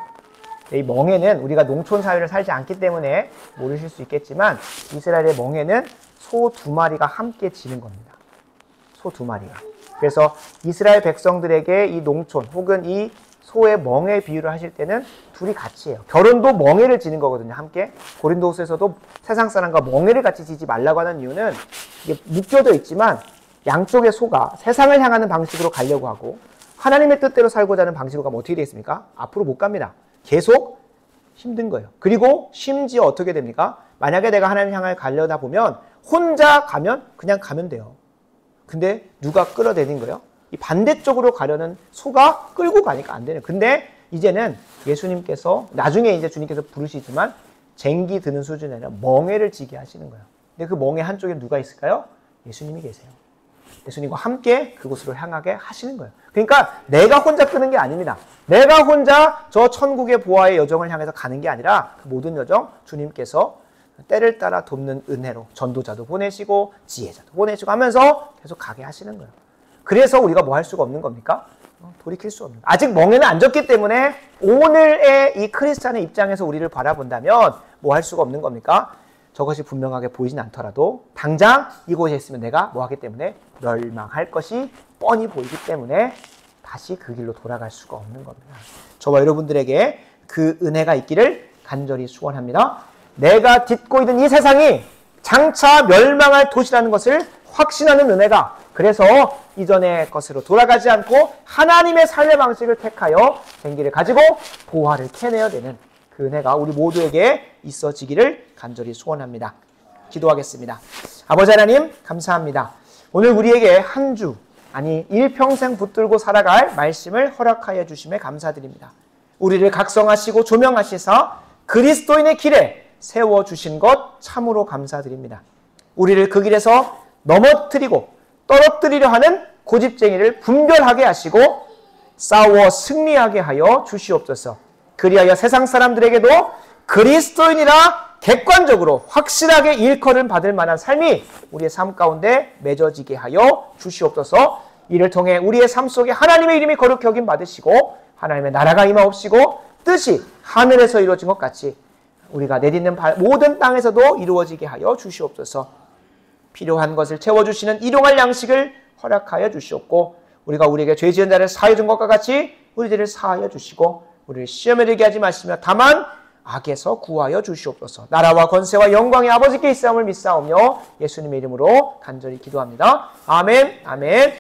이 멍에는 우리가 농촌 사회를 살지 않기 때문에 모르실 수 있겠지만 이스라엘의 멍에는 소 2마리가 함께 지는 겁니다. 소 2마리가. 그래서 이스라엘 백성들에게 이 농촌 혹은 이 소의 멍에 비유를 하실 때는 둘이 같이 해요. 결혼도 멍에를 지는 거거든요. 함께. 고린도후서에서도 세상 사람과 멍에를 같이 지지 말라고 하는 이유는 이게 묶여져 있지만 양쪽의 소가 세상을 향하는 방식으로 가려고 하고 하나님의 뜻대로 살고자 하는 방식으로 가면 어떻게 되겠습니까? 앞으로 못 갑니다. 계속 힘든 거예요. 그리고 심지어 어떻게 됩니까? 만약에 내가 하나님 향해 가려다 보면 혼자 가면 그냥 가면 돼요. 근데 누가 끌어내린 거예요? 이 반대쪽으로 가려는 소가 끌고 가니까 안 되는. 근데 이제는 예수님께서 나중에 이제 주님께서 부르시지만 쟁기 드는 수준이 아니라 멍에를 지게 하시는 거예요. 근데 그 멍에 한쪽에 누가 있을까요? 예수님이 계세요. 예수님과 함께 그곳으로 향하게 하시는 거예요. 그러니까 내가 혼자 끄는 게 아닙니다. 내가 혼자 저 천국의 보화의 여정을 향해서 가는 게 아니라 그 모든 여정 주님께서 때를 따라 돕는 은혜로 전도자도 보내시고 지혜자도 보내시고 하면서 계속 가게 하시는 거예요. 그래서 우리가 뭐 할 수가 없는 겁니까? 돌이킬 수 없는. 아직 멍에는 안 졌기 때문에 오늘의 이 크리스찬의 입장에서 우리를 바라본다면 뭐 할 수가 없는 겁니까? 저것이 분명하게 보이진 않더라도 당장 이곳에 있으면 내가 뭐 하기 때문에 멸망할 것이 뻔히 보이기 때문에 다시 그 길로 돌아갈 수가 없는 겁니다. 저와 여러분들에게 그 은혜가 있기를 간절히 축원합니다. 내가 딛고 있는 이 세상이 장차 멸망할 도시라는 것을 확신하는 은혜가, 그래서 이전의 것으로 돌아가지 않고 하나님의 삶의 방식을 택하여 쟁기를 가지고 보화를 캐내야 되는 그 은혜가 우리 모두에게 있어지기를 간절히 소원합니다. 기도하겠습니다. 아버지 하나님 감사합니다. 오늘 우리에게 한 주, 아니 일평생 붙들고 살아갈 말씀을 허락하여 주심에 감사드립니다. 우리를 각성하시고 조명하시사 그리스도인의 길에 세워주신 것 참으로 감사드립니다. 우리를 그 길에서 넘어뜨리고 떨어뜨리려 하는 고집쟁이를 분별하게 하시고 싸워 승리하게 하여 주시옵소서. 그리하여 세상 사람들에게도 그리스도인이라 객관적으로 확실하게 일컬음 받을 만한 삶이 우리의 삶 가운데 맺어지게 하여 주시옵소서. 이를 통해 우리의 삶 속에 하나님의 이름이 거룩히 여김 받으시고 하나님의 나라가 임하옵시고 뜻이 하늘에서 이루어진 것 같이 우리가 내딛는 모든 땅에서도 이루어지게 하여 주시옵소서. 필요한 것을 채워주시는 일용할 양식을 허락하여 주시옵고 우리가 우리에게 죄 지은 자를 사하여 준 것과 같이 우리들을 사하여 주시고 우리를 시험에 들게 하지 마시며 다만 악에서 구하여 주시옵소서. 나라와 권세와 영광의 아버지께 있사옴을 믿사오며 예수님의 이름으로 간절히 기도합니다. 아멘. 아멘.